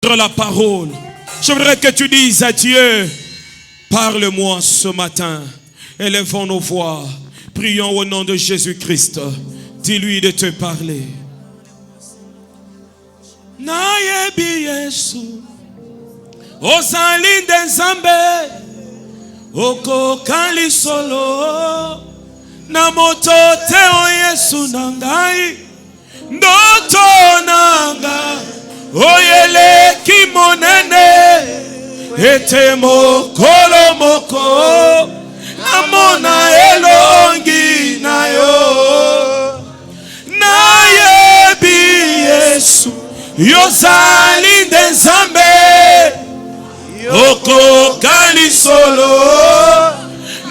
La parole. Je voudrais que tu dises à Dieu, parle-moi ce matin. Élevons nos voix. Prions au nom de Jésus-Christ. Dis-lui de te parler. Nayebi Yesu Ozalinde Nzambe Okokali solo na moto teo Yesu nangai ndoto nanga oyele kimonene ete mokolo moko namona elongi nayo nayebi Yesu yozalinde Nzambe okokali solo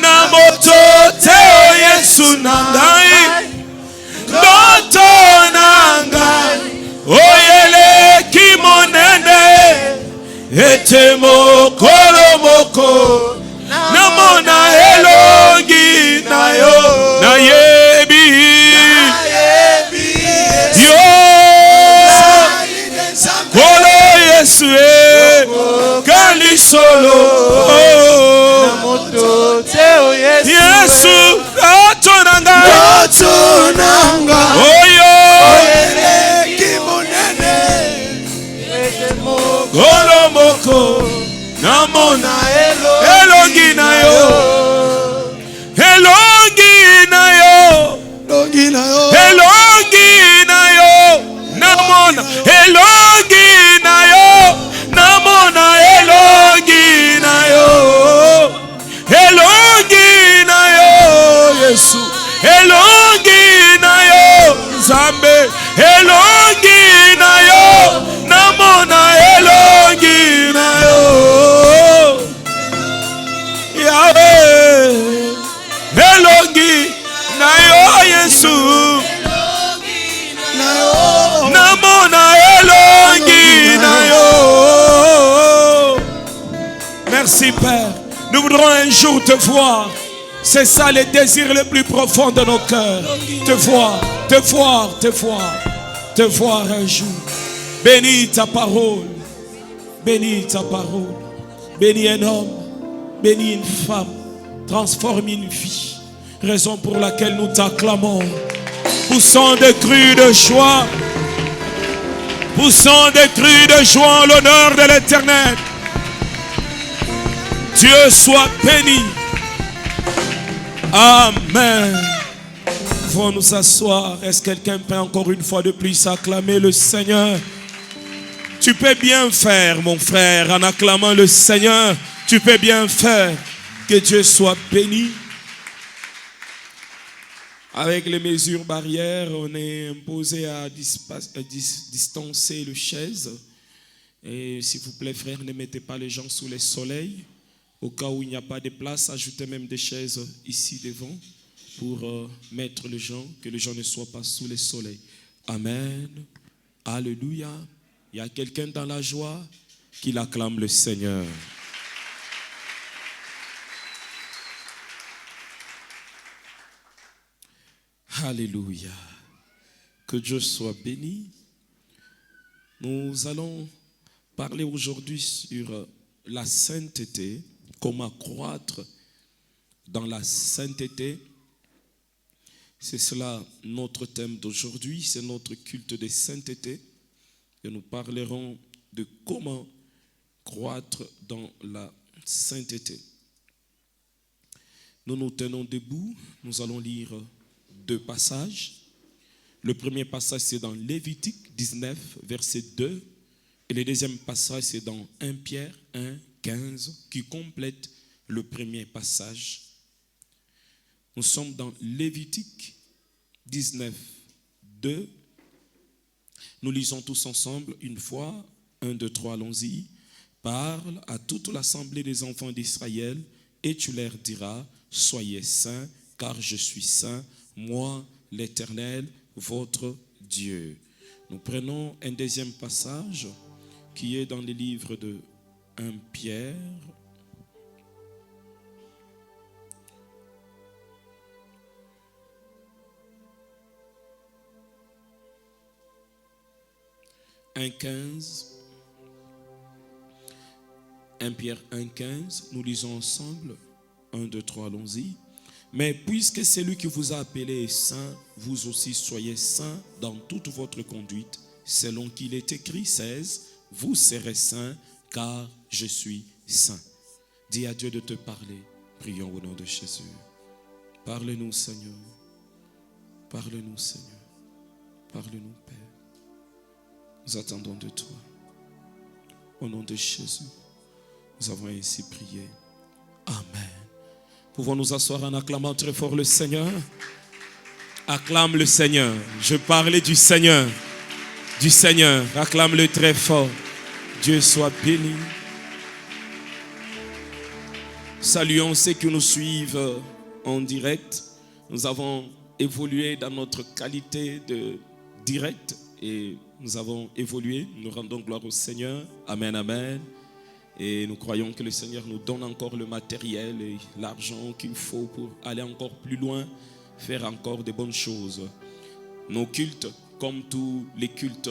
na moto teo Yesu nangai ndoto nangai oyele kimonene ete mokolo moko namona elongi nayo nayebi yo kolo Yesu kali solo Yesu atonanga oyo kolo moko namona elongi nayo elongi nayo elongi nayo namona elongi nayo namona elongi nayo elongi nayo Yesu elongi nayo Nzambe elongi nayo namona elongi nayo Yahweh elongi nayo Yesu namona elongi nayo. Merci Père, nous voudrons un jour te voir. C'est ça le désir le plus profond de nos cœurs. Te voir, te voir, te voir, te voir un jour. Bénis ta parole, bénis ta parole, bénis un homme, bénis une femme, transforme une vie. Raison pour laquelle nous t'acclamons. Poussons des cris de joie, poussons des cris de joie en l'honneur de l'Éternel. Dieu soit béni. Amen. Nous nous asseoir. Est-ce que quelqu'un peut encore une fois de plus acclamer le Seigneur? Tu peux bien faire, mon frère, en acclamant le Seigneur. Tu peux bien faire. Que Dieu soit béni. Avec les mesures barrières, on est imposé à distancer les chaises. Et s'il vous plaît, frère, ne mettez pas les gens sous les soleils. Au cas où il n'y a pas de place, ajoutez même des chaises ici devant pour mettre les gens, que les gens ne soient pas sous les soleils. Amen. Alléluia. Il y a quelqu'un dans la joie qui acclame le Seigneur. Alléluia. Que Dieu soit béni. Nous allons parler aujourd'hui sur la sainteté, comment croître dans la sainteté. C'est cela notre thème d'aujourd'hui, c'est notre culte de sainteté. Et nous parlerons de comment croître dans la sainteté. Nous nous tenons debout, nous allons lire deux passages. Le premier passage, c'est dans Lévitique 19, verset 2. Et le deuxième passage, c'est dans 1 Pierre 1, 15, qui complète le premier passage. Nous sommes dans Lévitique 19, 2. Nous lisons tous ensemble une fois. 1, 2, 3, allons-y. Parle à toute l'assemblée des enfants d'Israël et tu leur diras, soyez saints, car je suis saint, moi, l'Éternel, votre Dieu. Nous prenons un deuxième passage qui est dans le livre de 1 Pierre. « 1,15 » 1 Pierre 1,15, nous lisons ensemble. 1, 2, 3, allons-y. Mais puisque c'est lui qui vous a appelé est saint, vous aussi soyez saints dans toute votre conduite, selon qu'il est écrit, 16, vous serez saints, car je suis saint. Dis à Dieu de te parler. Prions au nom de Jésus. Parle-nous, Seigneur. Parle-nous, Seigneur. Parle-nous, Père. Nous attendons de toi. Au nom de Jésus, nous avons ainsi prié. Amen. Pouvons nous asseoir en acclamant très fort le Seigneur? Acclame le Seigneur. Je parlais du Seigneur. Du Seigneur. Acclame-le très fort. Dieu soit béni. Saluons ceux qui nous suivent en direct. Nous avons évolué dans notre qualité de direct et nous avons évolué. Nous rendons gloire au Seigneur. Amen, amen. Et nous croyons que le Seigneur nous donne encore le matériel et l'argent qu'il faut pour aller encore plus loin, faire encore de bonnes choses. Nos cultes, comme tous les cultes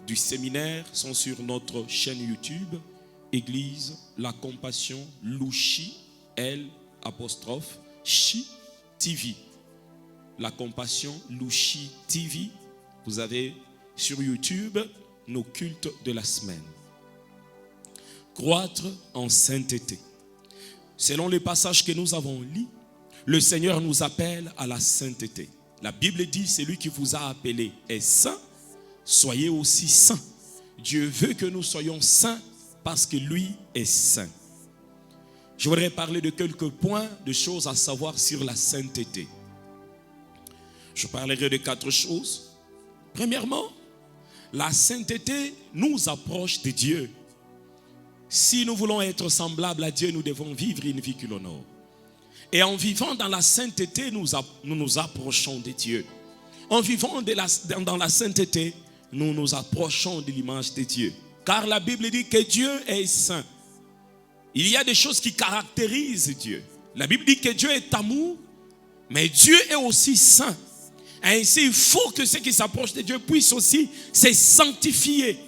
du séminaire, sont sur notre chaîne YouTube, Église La Compassion Louchi, L''Chi TV. La Compassion Louchi TV. Vous avez sur YouTube nos cultes de la semaine. Croître en sainteté. Selon les passages que nous avons lus, le Seigneur nous appelle à la sainteté. La Bible dit, celui qui vous a appelé est saint, soyez aussi saints. Dieu veut que nous soyons saints parce que lui est saint. Je voudrais parler de quelques points, de choses à savoir sur la sainteté. Je parlerai de 4 choses. Premièrement, la sainteté nous approche de Dieu. Si nous voulons être semblables à Dieu, nous devons vivre une vie qui l'honore. Et en vivant dans la sainteté, nous nous approchons de Dieu. En vivant dans la sainteté, nous nous approchons de l'image de Dieu. Car la Bible dit que Dieu est saint. Il y a des choses qui caractérisent Dieu. La Bible dit que Dieu est amour, mais Dieu est aussi saint. Ainsi, il faut que ceux qui s'approchent de Dieu puissent aussi se sanctifier.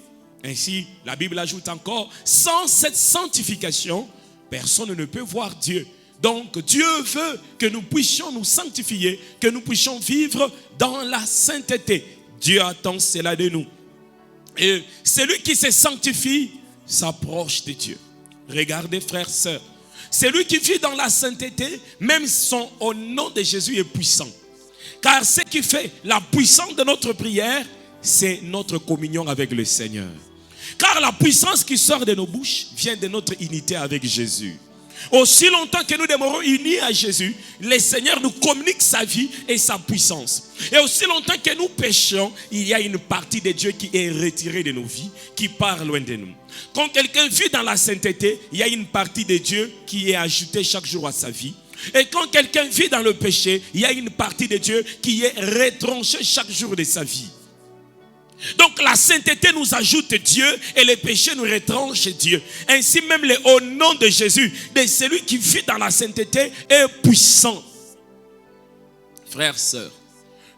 Ainsi, la Bible ajoute encore, sans cette sanctification, personne ne peut voir Dieu. Donc, Dieu veut que nous puissions nous sanctifier, que nous puissions vivre dans la sainteté. Dieu attend cela de nous. Et celui qui se sanctifie s'approche de Dieu. Regardez, frères, sœurs, celui qui vit dans la sainteté, même son au nom de Jésus est puissant. Car ce qui fait la puissance de notre prière, c'est notre communion avec le Seigneur. Car la puissance qui sort de nos bouches vient de notre unité avec Jésus. Aussi longtemps que nous demeurons unis à Jésus, le Seigneur nous communique sa vie et sa puissance. Et aussi longtemps que nous péchons, il y a une partie de Dieu qui est retirée de nos vies, qui part loin de nous. Quand quelqu'un vit dans la sainteté, il y a une partie de Dieu qui est ajoutée chaque jour à sa vie. Et quand quelqu'un vit dans le péché, il y a une partie de Dieu qui est retranchée chaque jour de sa vie. Donc la sainteté nous ajoute Dieu et le péché nous retranche Dieu. Ainsi même au nom de Jésus, de celui qui vit dans la sainteté est puissant. Frères, sœurs,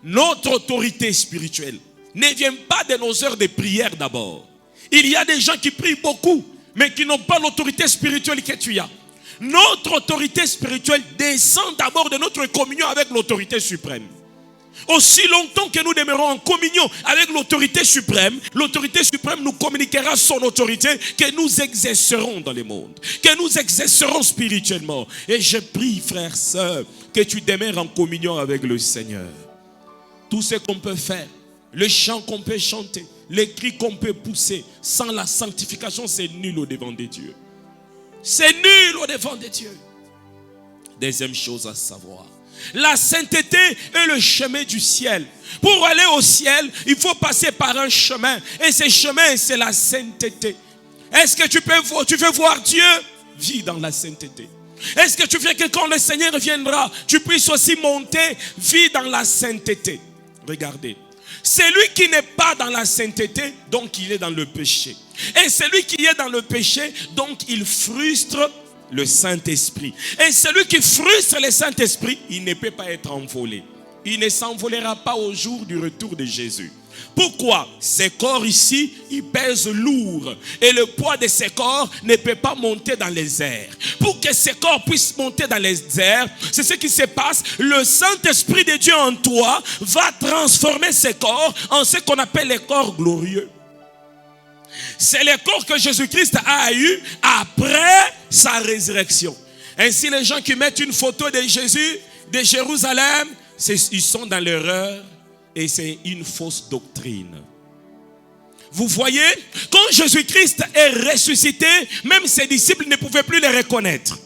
notre autorité spirituelle ne vient pas de nos heures de prière d'abord. Il y a des gens qui prient beaucoup, mais qui n'ont pas l'autorité spirituelle que tu as. Notre autorité spirituelle descend d'abord de notre communion avec l'autorité suprême. Aussi longtemps que nous demeurons en communion avec l'autorité suprême nous communiquera son autorité que nous exercerons dans le monde, que nous exercerons spirituellement. Et je prie, frères, sœurs, que tu demeures en communion avec le Seigneur. Tout ce qu'on peut faire, le chant qu'on peut chanter, les cris qu'on peut pousser, sans la sanctification, c'est nul au devant de Dieu. C'est nul au devant de Dieu. Deuxième chose à savoir, la sainteté est le chemin du ciel. Pour aller au ciel, il faut passer par un chemin. Et ce chemin, c'est la sainteté. Est-ce que tu veux voir Dieu? Vis dans la sainteté. Est-ce que tu veux que quand le Seigneur viendra, tu puisses aussi monter? Vis dans la sainteté. Regardez. Celui qui n'est pas dans la sainteté, donc il est dans le péché. Et celui qui est dans le péché, donc il frustre le Saint-Esprit. Et celui qui frustre le Saint-Esprit, il ne peut pas être envolé. Il ne s'envolera pas au jour du retour de Jésus. Pourquoi? Ces corps ici, ils pèsent lourd. Et le poids de ces corps ne peut pas monter dans les airs. Pour que ces corps puissent monter dans les airs, c'est ce qui se passe. Le Saint-Esprit de Dieu en toi va transformer ces corps en ce qu'on appelle les corps glorieux. C'est les corps que Jésus-Christ a eu après sa résurrection. Ainsi, les gens qui mettent une photo de Jésus, de Jérusalem, ils sont dans l'erreur. Et c'est une fausse doctrine. Vous voyez, quand Jésus-Christ est ressuscité, même ses disciples ne pouvaient plus les reconnaître.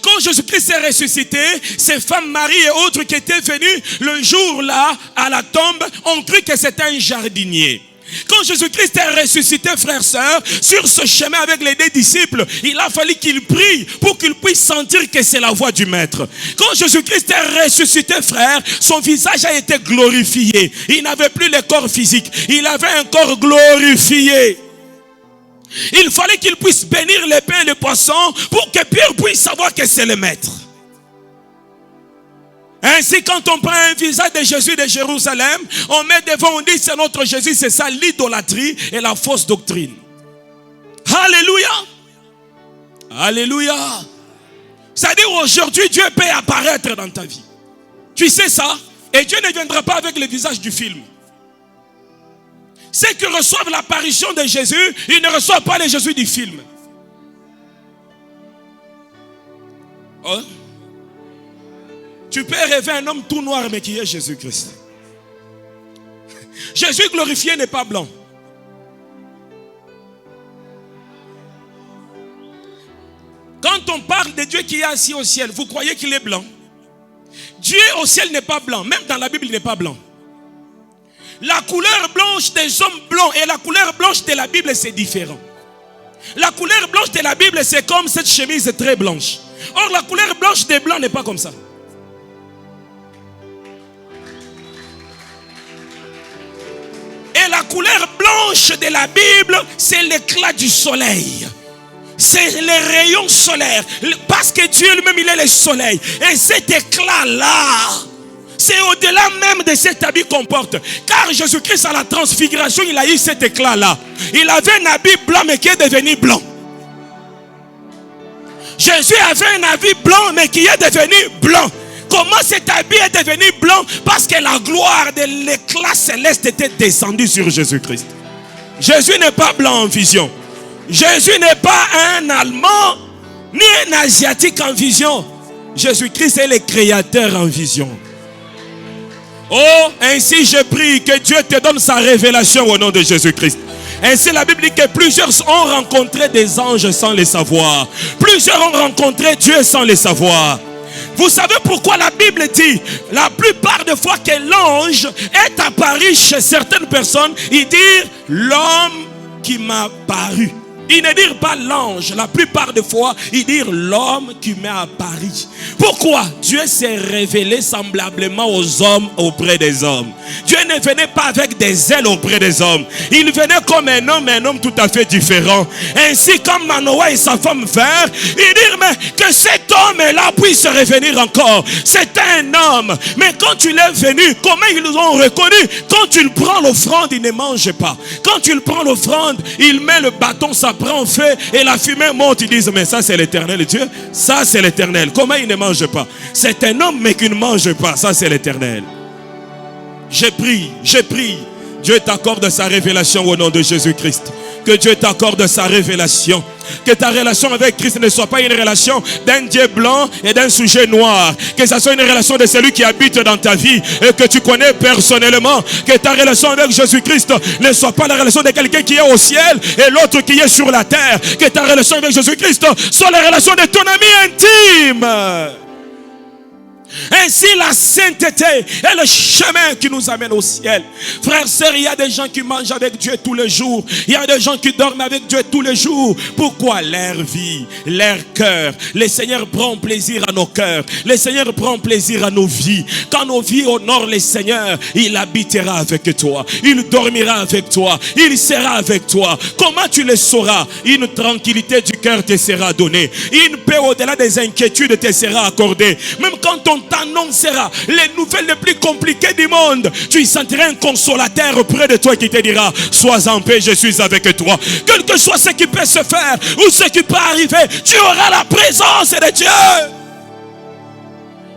Quand Jésus-Christ est ressuscité, ces femmes Marie et autres qui étaient venues le jour-là à la tombe ont cru que c'était un jardinier. Quand Jésus-Christ est ressuscité, frères et sœurs, sur ce chemin avec les 2 disciples, il a fallu qu'ils prient pour qu'ils puissent sentir que c'est la voix du Maître. Quand Jésus-Christ est ressuscité, frères, son visage a été glorifié. Il n'avait plus le corps physique, il avait un corps glorifié. Il fallait qu'il puisse bénir les pains et les poissons pour que Pierre puisse savoir que c'est le Maître. Ainsi, quand on prend un visage de Jésus de Jérusalem, on met devant, on dit c'est notre Jésus, c'est ça l'idolâtrie et la fausse doctrine. Alléluia. Alléluia. C'est-à-dire aujourd'hui, Dieu peut apparaître dans ta vie. Tu sais ça? Et Dieu ne viendra pas avec le visage du film. Ceux qui reçoivent l'apparition de Jésus, ils ne reçoivent pas le Jésus du film. Oh. Tu peux rêver un homme tout noir mais qui est Jésus-Christ. Jésus glorifié n'est pas blanc. Quand on parle de Dieu qui est assis au ciel, vous croyez qu'il est blanc? Dieu au ciel n'est pas blanc. Même dans la Bible, il n'est pas blanc. La couleur blanche des hommes blancs et la couleur blanche de la Bible, c'est différent. La couleur blanche de la Bible, c'est comme cette chemise très blanche. Or, la couleur blanche des blancs n'est pas comme ça. Et la couleur blanche de la Bible, c'est l'éclat du soleil. C'est les rayons solaires. Parce que Dieu lui-même, il est le soleil. Et cet éclat-là, c'est au-delà même de cet habit qu'on porte. Car Jésus-Christ, à la transfiguration, il a eu cet éclat-là. Il avait un habit blanc, mais qui est devenu blanc. Jésus avait un habit blanc, mais qui est devenu blanc. Comment cet habit est devenu blanc? Parce que la gloire de l'éclat céleste était descendue sur Jésus-Christ. Jésus n'est pas blanc en vision. Jésus n'est pas un Allemand, ni un Asiatique en vision. Jésus-Christ est le Créateur en vision. Oh, ainsi je prie que Dieu te donne sa révélation au nom de Jésus-Christ. Ainsi la Bible dit que plusieurs ont rencontré des anges sans les savoir. Plusieurs ont rencontré Dieu sans les savoir. Vous savez pourquoi la Bible dit la plupart des fois que l'ange est apparu chez certaines personnes, il dit l'homme qui m'a paru. Il ne dit pas l'ange. La plupart des fois, il dit l'homme qui m'est apparu. Pourquoi? Dieu s'est révélé semblablement aux hommes auprès des hommes. Dieu ne venait pas avec des ailes auprès des hommes. Il venait comme un homme tout à fait différent. Ainsi, comme Manoah et sa femme vinrent, il dit mais que cet homme-là puisse revenir encore. C'est un homme. Mais quand il est venu, comment ils l'ont reconnu? Quand il prend l'offrande, il ne mange pas. Quand il prend l'offrande, il met le bâton, ça prend feu et la fumée monte. Ils disent mais ça c'est l'Éternel Dieu. Ça c'est l'Éternel. Comment il ne mange pas? C'est un homme mais qui ne mange pas. Ça c'est l'Éternel. Je prie. Dieu t'accorde sa révélation au nom de Jésus-Christ. Que Dieu t'accorde sa révélation. Que ta relation avec Christ ne soit pas une relation d'un Dieu blanc et d'un sujet noir. Que ce soit une relation de celui qui habite dans ta vie et que tu connais personnellement. Que ta relation avec Jésus-Christ ne soit pas la relation de quelqu'un qui est au ciel et l'autre qui est sur la terre. Que ta relation avec Jésus-Christ soit la relation de ton ami intime. Ainsi la sainteté est le chemin qui nous amène au ciel. Frères, sœurs, il y a des gens qui mangent avec Dieu tous les jours. Il y a des gens qui dorment avec Dieu tous les jours. Pourquoi? Leur vie, leur cœur. Le Seigneur prend plaisir à nos cœurs. Le Seigneur prend plaisir à nos vies. Quand nos vies honorent le Seigneur, il habitera avec toi. Il dormira avec toi. Il sera avec toi. Comment tu le sauras? Une tranquillité du cœur te sera donnée. Une paix au-delà des inquiétudes te sera accordée. Même quand ton on t'annoncera les nouvelles les plus compliquées du monde, tu sentiras un consolateur auprès de toi qui te dira, sois en paix, je suis avec toi. Quel que soit ce qui peut se faire ou ce qui peut arriver, tu auras la présence de Dieu.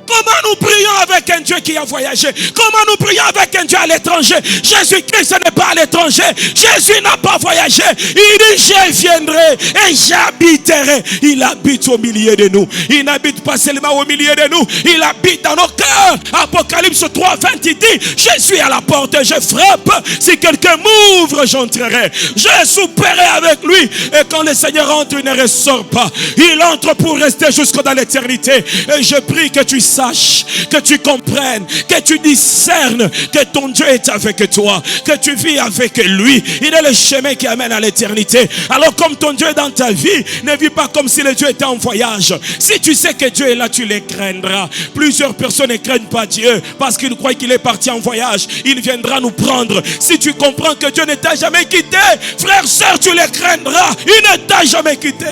Comment nous prions avec un Dieu qui a voyagé? Comment nous prions avec un Dieu à l'étranger? Jésus-Christ n'est pas à l'étranger. Jésus n'a pas voyagé. Il dit, je viendrai et j'habiterai. Il habite au milieu de nous. Il n'habite pas seulement au milieu de nous. Il habite dans nos cœurs. Apocalypse 3, 20, il dit, je suis à la porte, je frappe. Si quelqu'un m'ouvre, j'entrerai. Je souperai avec lui. Et quand le Seigneur entre, il ne ressort pas. Il entre pour rester jusqu'à dans l'éternité. Et je prie que tu saches, que tu comprennes, que tu discernes que ton Dieu est avec toi, que tu vis avec lui. Il est le chemin qui amène à l'éternité. Alors comme ton Dieu est dans ta vie, ne vis pas comme si le Dieu était en voyage. Si tu sais que Dieu est là, tu les craindras. Plusieurs personnes ne craignent pas Dieu parce qu'ils croient qu'il est parti en voyage. Il viendra nous prendre. Si tu comprends que Dieu ne t'a jamais quitté, frère, sœur, tu les craindras. Il ne t'a jamais quitté.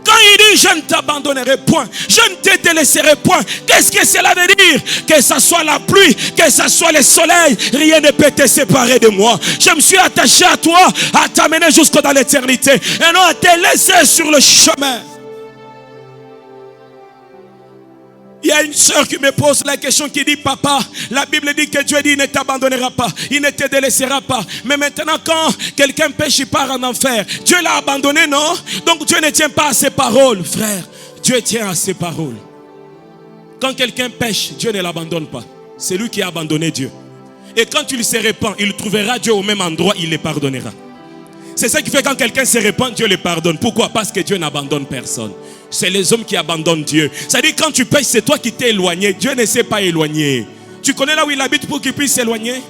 Quand il dit je ne t'abandonnerai point, je ne te délaisserai point, qu'est-ce que cela veut dire? Que ce soit la pluie, que ce soit le soleil, rien ne peut te séparer de moi. Je me suis attaché à toi, à t'amener jusqu'à dans l'éternité et non à te laisser sur le chemin. Il y a une soeur qui me pose la question qui dit, papa, la Bible dit que Dieu dit, il ne t'abandonnera pas, il ne te délaissera pas. Mais maintenant quand quelqu'un pêche, il part en enfer. Dieu l'a abandonné, non? Donc Dieu ne tient pas à ses paroles. Frère, Dieu tient à ses paroles. Quand quelqu'un pêche, Dieu ne l'abandonne pas. C'est lui qui a abandonné Dieu. Et quand il se répand, il trouvera Dieu au même endroit, il le pardonnera. C'est ça qui fait quand quelqu'un se répand, Dieu le pardonne. Pourquoi? Parce que Dieu n'abandonne personne. C'est les hommes qui abandonnent Dieu. C'est-à-dire quand tu pêches, c'est toi qui t'es éloigné. Dieu ne s'est pas éloigné. Tu connais là où il habite pour qu'il puisse s'éloigner?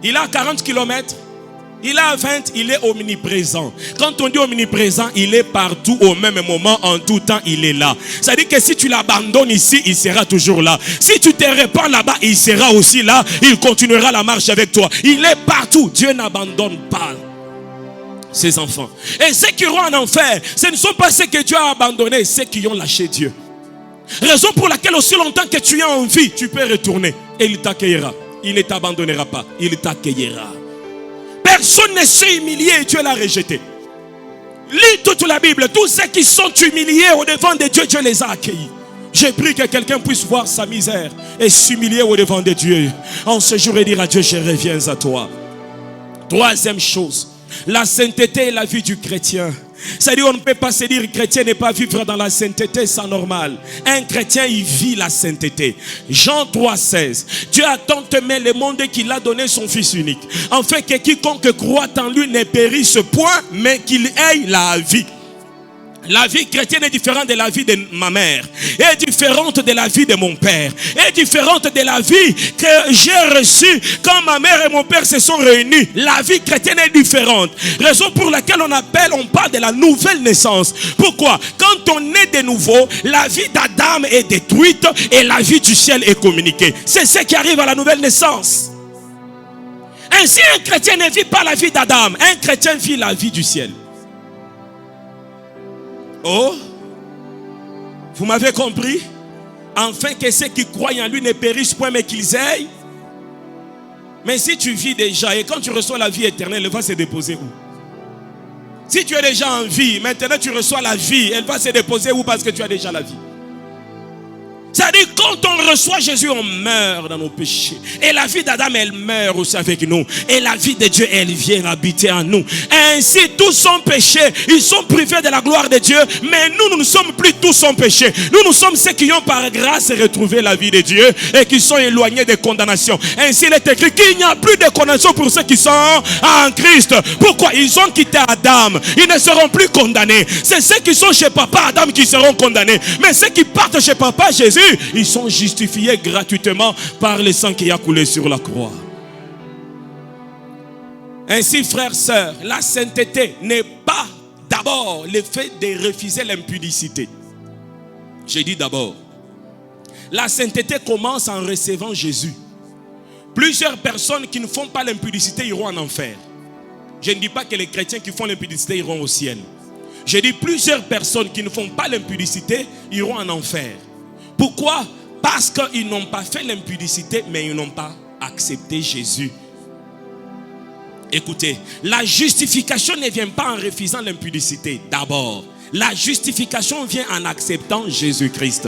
Il a 40 km. Il a 20, il est omniprésent. Quand on dit omniprésent, il est partout au même moment, en tout temps, il est là. C'est-à-dire que si tu l'abandonnes ici, il sera toujours là. Si tu te répands là-bas, il sera aussi là. Il continuera la marche avec toi. Il est partout. Dieu n'abandonne pas ses enfants. Et ceux qui iront en enfer, ce ne sont pas ceux que Dieu a abandonnés, ceux qui ont lâché Dieu. Raison pour laquelle aussi longtemps que tu es en vie, tu peux retourner et il t'accueillera. Il ne t'abandonnera pas, il t'accueillera. Personne ne s'est humilié et Dieu l'a rejeté. Lis toute la Bible, tous ceux qui sont humiliés au devant de Dieu, Dieu les a accueillis. J'ai pris que quelqu'un puisse voir sa misère et s'humilier au devant de Dieu. En ce jour et dire à Dieu, je reviens à toi. Troisième chose, la sainteté est la vie du chrétien. C'est-à-dire on ne peut pas se dire chrétien n'est pas vivre dans la sainteté, c'est normal. Un chrétien il vit la sainteté. Jean 3,16. Dieu a tant aimé le monde qu'il a donné son fils unique, afin que quiconque croit en lui ne périsse point, mais qu'il ait la vie. La vie chrétienne est différente de la vie de ma mère, est différente de la vie de mon père, est différente de la vie que j'ai reçue quand ma mère et mon père se sont réunis. La vie chrétienne est différente. Raison pour laquelle on parle de la nouvelle naissance. Pourquoi? Quand on est de nouveau, la vie d'Adam est détruite et la vie du ciel est communiquée. C'est ce qui arrive à la nouvelle naissance. Ainsi, un chrétien ne vit pas la vie d'Adam, un chrétien vit la vie du ciel. Oh, vous m'avez compris? Afin que ceux qui croient en lui ne périssent point, mais qu'ils aillent. Mais si tu vis déjà et quand tu reçois la vie éternelle, elle va se déposer où? Si tu es déjà en vie, maintenant tu reçois la vie, elle va se déposer où? Parce que tu as déjà la vie. C'est-à-dire quand on reçoit Jésus, on meurt dans nos péchés. Et la vie d'Adam, elle meurt aussi avec nous. Et la vie de Dieu, elle vient habiter en nous. Ainsi, tous sont péchés. Ils sont privés de la gloire de Dieu. Mais nous ne sommes plus tous sans péché. Nous sommes ceux qui ont par grâce retrouvé la vie de Dieu et qui sont éloignés de condamnation. Ainsi, il est écrit qu'il n'y a plus de condamnation pour ceux qui sont en Christ. Pourquoi? Ils ont quitté Adam. Ils ne seront plus condamnés. C'est ceux qui sont chez papa Adam qui seront condamnés. Mais ceux qui partent chez papa Jésus, ils sont justifiés gratuitement par le sang qui a coulé sur la croix. Ainsi, frères, sœurs, la sainteté n'est pas d'abord le fait de refuser l'impudicité. J'ai dit d'abord. La sainteté commence en recevant Jésus. Plusieurs personnes qui ne font pas l'impudicité iront en enfer. Je ne dis pas que les chrétiens qui font l'impudicité iront au ciel. J'ai dit plusieurs personnes qui ne font pas l'impudicité iront en enfer. Pourquoi? Parce qu'ils n'ont pas fait l'impudicité, mais ils n'ont pas accepté Jésus. Écoutez, la justification ne vient pas en refusant l'impudicité. D'abord, la justification vient en acceptant Jésus-Christ.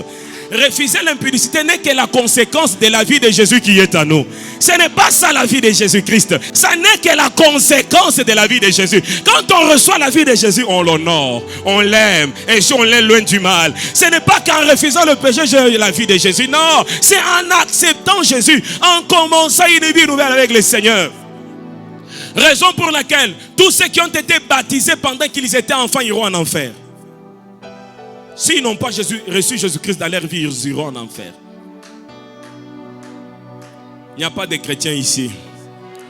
Refuser l'impudicité n'est que la conséquence de la vie de Jésus qui est à nous. Ce n'est pas ça la vie de Jésus-Christ. Ça n'est que la conséquence de la vie de Jésus. Quand on reçoit la vie de Jésus, on l'honore, on l'aime. Et si on l'aime loin du mal. Ce n'est pas qu'en refusant le péché, j'ai la vie de Jésus. Non, c'est en acceptant Jésus, en commençant une vie nouvelle avec le Seigneur. Raison pour laquelle tous ceux qui ont été baptisés pendant qu'ils étaient enfants iront en enfer. S'ils n'ont pas reçu Jésus-Christ dans leur vie, ils iront en enfer. Il n'y a pas de chrétiens ici.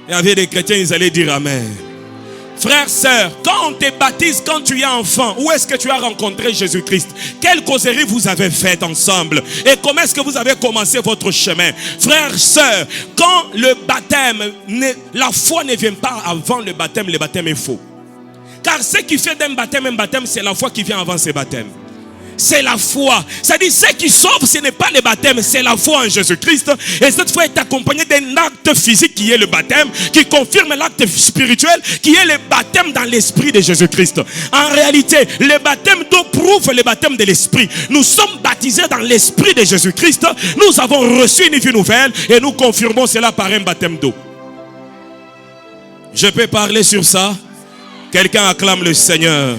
Il y avait des chrétiens, ils allaient dire Amen. Frères, sœurs, quand on te baptise, quand tu es enfant, où est-ce que tu as rencontré Jésus-Christ? Quelle causerie vous avez faite ensemble? Et comment est-ce que vous avez commencé votre chemin? Frères, sœurs, quand le baptême, la foi ne vient pas avant le baptême est faux. Car ce qui fait d'un baptême un baptême, c'est la foi qui vient avant ce baptême. C'est la foi. C'est-à-dire, ce qui sauve, ce n'est pas le baptême, c'est la foi en Jésus-Christ. Et cette foi est accompagnée d'un acte physique qui est le baptême, qui confirme l'acte spirituel, qui est le baptême dans l'esprit de Jésus-Christ. En réalité, le baptême d'eau prouve le baptême de l'esprit. Nous sommes baptisés dans l'esprit de Jésus-Christ. Nous avons reçu une vie nouvelle et nous confirmons cela par un baptême d'eau. Je peux parler sur ça? Quelqu'un acclame le Seigneur.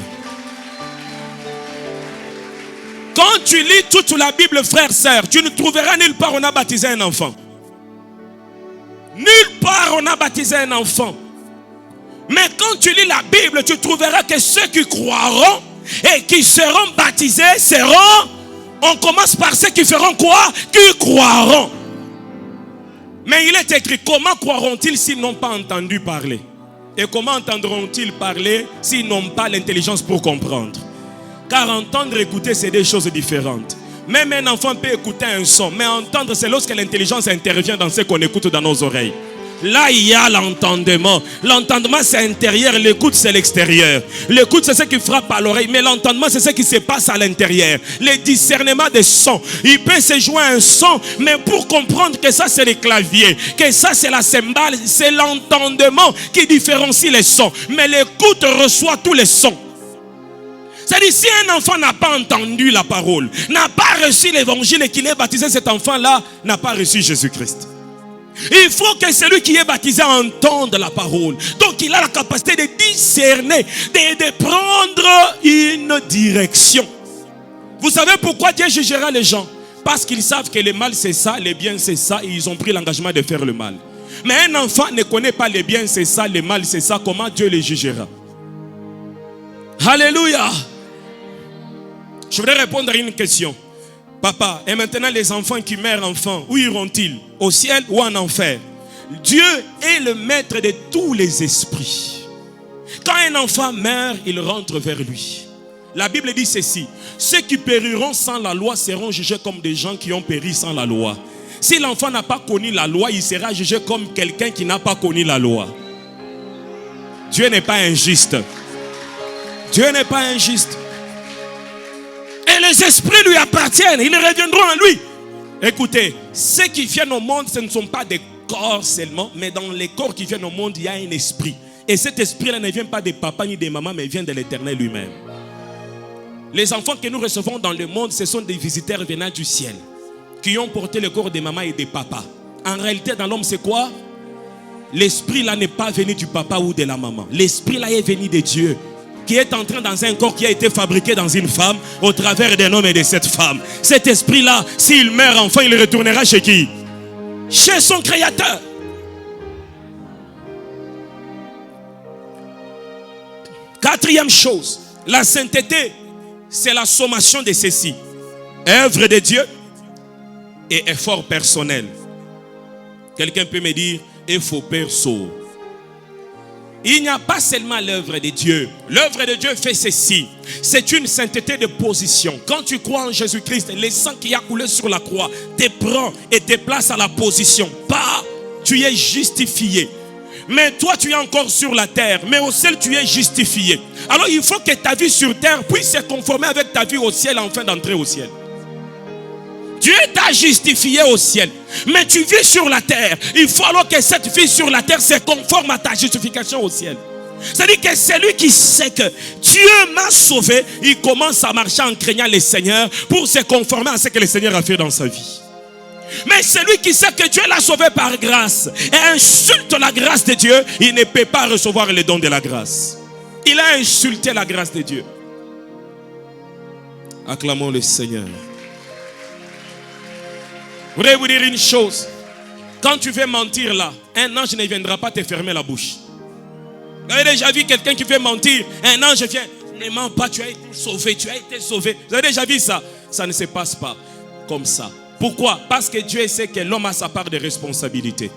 Quand tu lis toute la Bible, frère, sœur, tu ne trouveras nulle part où on a baptisé un enfant. Nulle part où on a baptisé un enfant. Mais quand tu lis la Bible, tu trouveras que ceux qui croiront et qui seront baptisés seront... On commence par ceux qui feront quoi? Qui croiront. Mais il est écrit, comment croiront-ils s'ils n'ont pas entendu parler? Et comment entendront-ils parler s'ils n'ont pas l'intelligence pour comprendre? Car entendre et écouter, c'est des choses différentes. Même un enfant peut écouter un son, mais entendre, c'est lorsque l'intelligence intervient dans ce qu'on écoute dans nos oreilles. Là, il y a l'entendement. L'entendement, c'est intérieur, l'écoute, c'est l'extérieur. L'écoute, c'est ce qui frappe à l'oreille, mais l'entendement, c'est ce qui se passe à l'intérieur. Le discernement des sons. Il peut se jouer un son, mais pour comprendre que ça, c'est le clavier, que ça, c'est la cymbale, c'est l'entendement qui différencie les sons. Mais l'écoute reçoit tous les sons. C'est-à-dire, si un enfant n'a pas entendu la parole, n'a pas reçu l'évangile et qu'il est baptisé, cet enfant-là n'a pas reçu Jésus-Christ. Il faut que celui qui est baptisé entende la parole. Donc il a la capacité de discerner, de prendre une direction. Vous savez pourquoi Dieu jugera les gens? Parce qu'ils savent que le mal c'est ça, le bien c'est ça, et ils ont pris l'engagement de faire le mal. Mais un enfant ne connaît pas le bien c'est ça, le mal c'est ça, comment Dieu les jugera? Alléluia! Je voudrais répondre à une question. Papa, et maintenant les enfants qui meurent enfants, où iront-ils? Au ciel ou en enfer? Dieu est le maître de tous les esprits. Quand un enfant meurt, il rentre vers lui. La Bible dit ceci: ceux qui périront sans la loi seront jugés comme des gens qui ont péri sans la loi. Si l'enfant n'a pas connu la loi, il sera jugé comme quelqu'un qui n'a pas connu la loi. Dieu n'est pas injuste. Dieu n'est pas injuste. Et les esprits lui appartiennent, ils reviendront en lui. Écoutez, ceux qui viennent au monde, ce ne sont pas des corps seulement, mais dans les corps qui viennent au monde, il y a un esprit. Et cet esprit-là ne vient pas des papas ni des mamans, mais vient de l'Éternel lui-même. Les enfants que nous recevons dans le monde, ce sont des visiteurs venant du ciel, qui ont porté le corps des mamans et des papas. En réalité, dans l'homme, c'est quoi? L'esprit là n'est pas venu du papa ou de la maman. L'esprit là est venu de Dieu, qui est entré dans un corps qui a été fabriqué dans une femme au travers d'un homme et de cette femme. Cet esprit-là, s'il meurt enfant, il retournera chez qui? Chez son Créateur. Quatrième chose, la sainteté, c'est la sommation de ceci: œuvre de Dieu et effort personnel. Quelqu'un peut me dire effort perso? Il n'y a pas seulement l'œuvre de Dieu. L'œuvre de Dieu fait ceci. C'est une sainteté de position. Quand tu crois en Jésus-Christ, le sang qui a coulé sur la croix te prend et te place à la position. Pas, tu es justifié. Mais toi, tu es encore sur la terre. Mais au ciel, tu es justifié. Alors, il faut que ta vie sur terre puisse se conformer avec ta vie au ciel afin d'entrer au ciel. Dieu t'a justifié au ciel, mais tu vis sur la terre. Il faut alors que cette vie sur la terre se conforme à ta justification au ciel. C'est-à-dire que celui qui sait que Dieu m'a sauvé, il commence à marcher en craignant le Seigneur pour se conformer à ce que le Seigneur a fait dans sa vie. Mais celui qui sait que Dieu l'a sauvé par grâce et insulte la grâce de Dieu, il ne peut pas recevoir les dons de la grâce. Il a insulté la grâce de Dieu. Acclamons le Seigneur. Je voudrais vous dire une chose. Quand tu veux mentir là, un ange ne viendra pas te fermer la bouche. Vous avez déjà vu quelqu'un qui veut mentir? Un ange vient, ne mens pas, tu as été sauvé, tu as été sauvé. Vous avez déjà vu ça? Ça ne se passe pas comme ça. Pourquoi? Parce que Dieu sait que l'homme a sa part de responsabilité.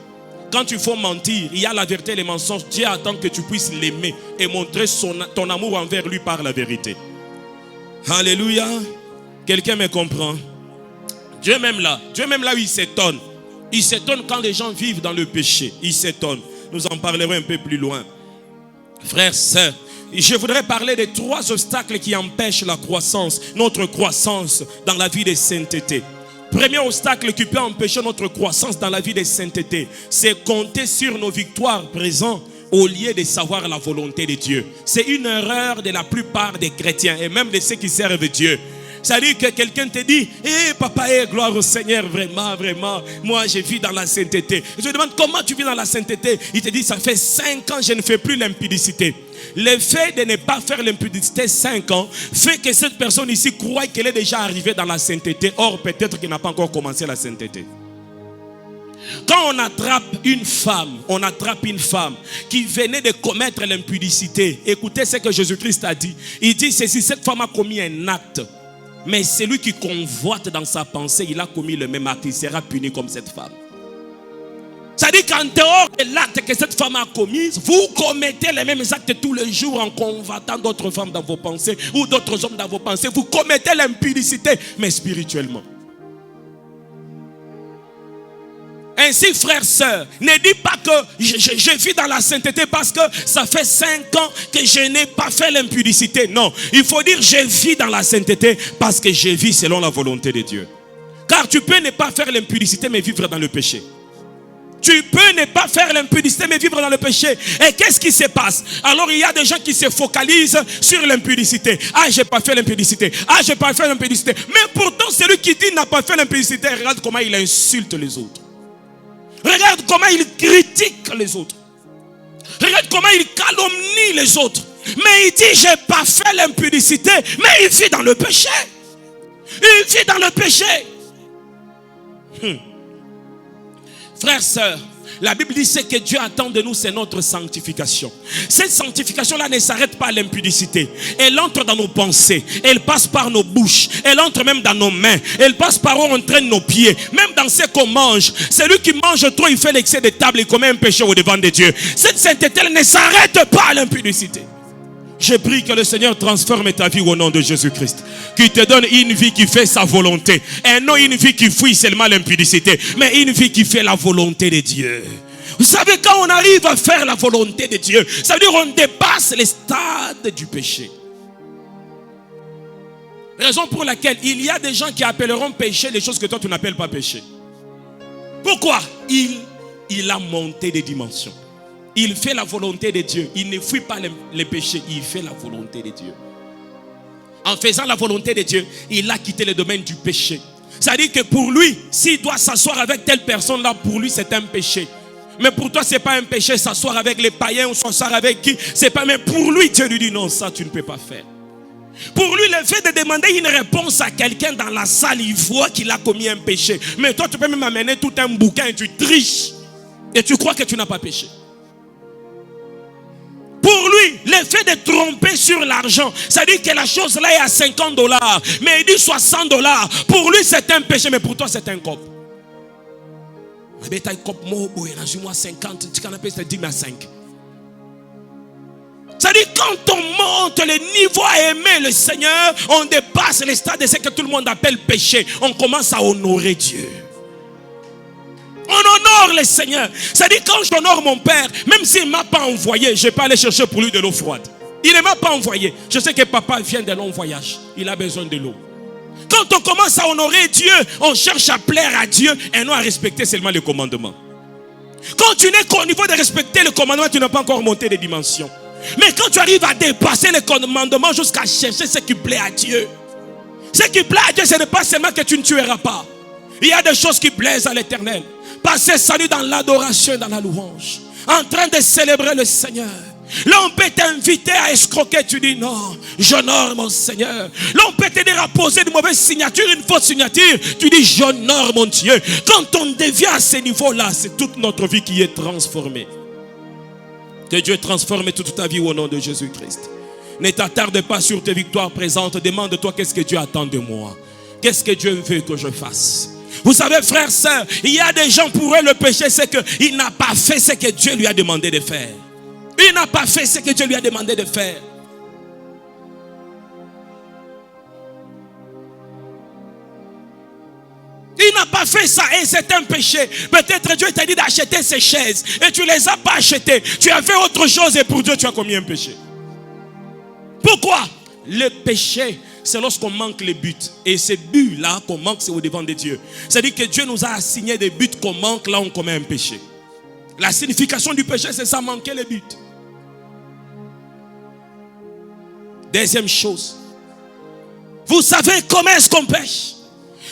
Quand tu faut mentir, il y a la vérité et les mensonges. Dieu attend que tu puisses l'aimer et montrer ton amour envers lui par la vérité. Alléluia. Quelqu'un me comprend? Dieu même là où il s'étonne. Il s'étonne quand les gens vivent dans le péché. Il s'étonne. Nous en parlerons un peu plus loin. Frères, sœurs, je voudrais parler de 3 obstacles qui empêchent la croissance, notre croissance dans la vie de sainteté. Premier obstacle qui peut empêcher notre croissance dans la vie de sainteté, c'est compter sur nos victoires présentes au lieu de savoir la volonté de Dieu. C'est une erreur de la plupart des chrétiens et même de ceux qui servent Dieu. C'est-à-dire que quelqu'un te dit, papa, gloire au Seigneur, vraiment, vraiment, moi je vis dans la sainteté. Je te demande comment tu vis dans la sainteté. Il te dit, ça fait 5 ans je ne fais plus l'impudicité. Le fait de ne pas faire l'impudicité 5 ans fait que cette personne ici croit qu'elle est déjà arrivée dans la sainteté. Or peut-être qu'elle n'a pas encore commencé la sainteté. Quand on attrape une femme qui venait de commettre l'impudicité, écoutez ce que Jésus-Christ a dit. Il dit ceci, cette femme a commis un acte. Mais celui qui convoite dans sa pensée, il a commis le même acte, il sera puni comme cette femme. C'est-à-dire qu'en dehors de l'acte que cette femme a commis, vous commettez les mêmes actes tous les jours en convoitant d'autres femmes dans vos pensées ou d'autres hommes dans vos pensées. Vous commettez l'impudicité, mais spirituellement. Ainsi, frères, sœurs, ne dis pas que je vis dans la sainteté parce que ça fait 5 ans que je n'ai pas fait l'impudicité. Non, il faut dire je vis dans la sainteté parce que je vis selon la volonté de Dieu. Car tu peux ne pas faire l'impudicité mais vivre dans le péché. Tu peux ne pas faire l'impudicité mais vivre dans le péché. Et qu'est-ce qui se passe? Alors il y a des gens qui se focalisent sur l'impudicité. Ah, j'ai pas fait l'impudicité. Ah, j'ai pas fait l'impudicité. Mais pourtant celui qui dit n'a pas fait l'impudicité, regarde comment il insulte les autres. Regarde comment il critique les autres. Regarde comment il calomnie les autres. Mais il dit, j'ai pas fait l'impudicité. Mais il vit dans le péché. Il vit dans le péché. Frères, sœurs, la Bible dit ce que Dieu attend de nous, c'est notre sanctification. Cette sanctification-là ne s'arrête pas à l'impudicité. Elle entre dans nos pensées. Elle passe par nos bouches. Elle entre même dans nos mains. Elle passe par où on traîne nos pieds. Même dans ce qu'on mange. Celui qui mange trop, il fait l'excès de table. Il commet un péché au devant de Dieu. Cette sainteté ne s'arrête pas à l'impudicité. Je prie que le Seigneur transforme ta vie au nom de Jésus-Christ. Qu'il te donne une vie qui fait sa volonté. Et non une vie qui fuit seulement l'impudicité. Mais une vie qui fait la volonté de Dieu. Vous savez, quand on arrive à faire la volonté de Dieu, ça veut dire qu'on dépasse les stades du péché. Raison pour laquelle il y a des gens qui appelleront péché les choses que toi tu n'appelles pas péché. Pourquoi? Il a monté des dimensions. Il fait la volonté de Dieu. Il ne fuit pas les péchés. Il fait la volonté de Dieu. En faisant la volonté de Dieu, il a quitté le domaine du péché. C'est-à-dire que pour lui, s'il doit s'asseoir avec telle personne-là, pour lui c'est un péché. Mais pour toi, ce n'est pas un péché s'asseoir avec les païens ou s'asseoir avec qui. C'est pas, mais pour lui, Dieu lui dit non, ça tu ne peux pas faire. Pour lui, le fait de demander une réponse à quelqu'un dans la salle, il voit qu'il a commis un péché. Mais toi, tu peux même amener tout un bouquin et tu triches. Et tu crois que tu n'as pas péché. Pour lui, le fait de tromper sur l'argent, ça dit que la chose là est à $50. Mais il dit $60. Pour lui, c'est un péché, mais pour toi, c'est un cop. Moi 50, tu canapé, c'est 10 à 5. Ça dit quand on monte le niveau à aimer le Seigneur, on dépasse les stades de ce que tout le monde appelle péché. On commence à honorer Dieu. On honore le Seigneur. C'est-à-dire quand j'honore mon père, même s'il ne m'a pas envoyé, je ne vais pas aller chercher pour lui de l'eau froide. Il ne m'a pas envoyé. Je sais que papa vient de long voyage. Il a besoin de l'eau. Quand on commence à honorer Dieu, on cherche à plaire à Dieu et non à respecter seulement les commandements. Quand tu n'es qu'au niveau de respecter les commandements, tu n'as pas encore monté des dimensions. Mais quand tu arrives à dépasser les commandements jusqu'à chercher ce qui plaît à Dieu. Ce qui plaît à Dieu, ce n'est pas seulement que tu ne tueras pas. Il y a des choses qui plaisent à l'Éternel. Passer salut dans l'adoration et dans la louange. En train de célébrer le Seigneur. Là, on peut t'inviter à escroquer. Tu dis non, j'honore mon Seigneur. Là, on peut t'aider à poser une mauvaise signature, une fausse signature. Tu dis j'honore mon Dieu. Quand on devient à ce niveau-là, c'est toute notre vie qui est transformée. Que Dieu transforme toute ta vie au nom de Jésus-Christ. Ne t'attarde pas sur tes victoires présentes. Demande-toi qu'est-ce que Dieu attend de moi. Qu'est-ce que Dieu veut que je fasse. Vous savez, frères, sœurs, il y a des gens pour eux le péché, c'est qu'il n'a pas fait ce que Dieu lui a demandé de faire. Il n'a pas fait ce que Dieu lui a demandé de faire. Il n'a pas fait ça et c'est un péché. Peut-être Dieu t'a dit d'acheter ces chaises et tu ne les as pas achetées. Tu as fait autre chose et pour Dieu tu as commis un péché. Pourquoi? Le péché, c'est lorsqu'on manque les buts. Et ces buts-là qu'on manque, c'est au devant de Dieu. C'est-à-dire que Dieu nous a assigné des buts qu'on manque, là on commet un péché. La signification du péché, c'est ça, manquer les buts. Deuxième chose. Vous savez comment est-ce qu'on pêche?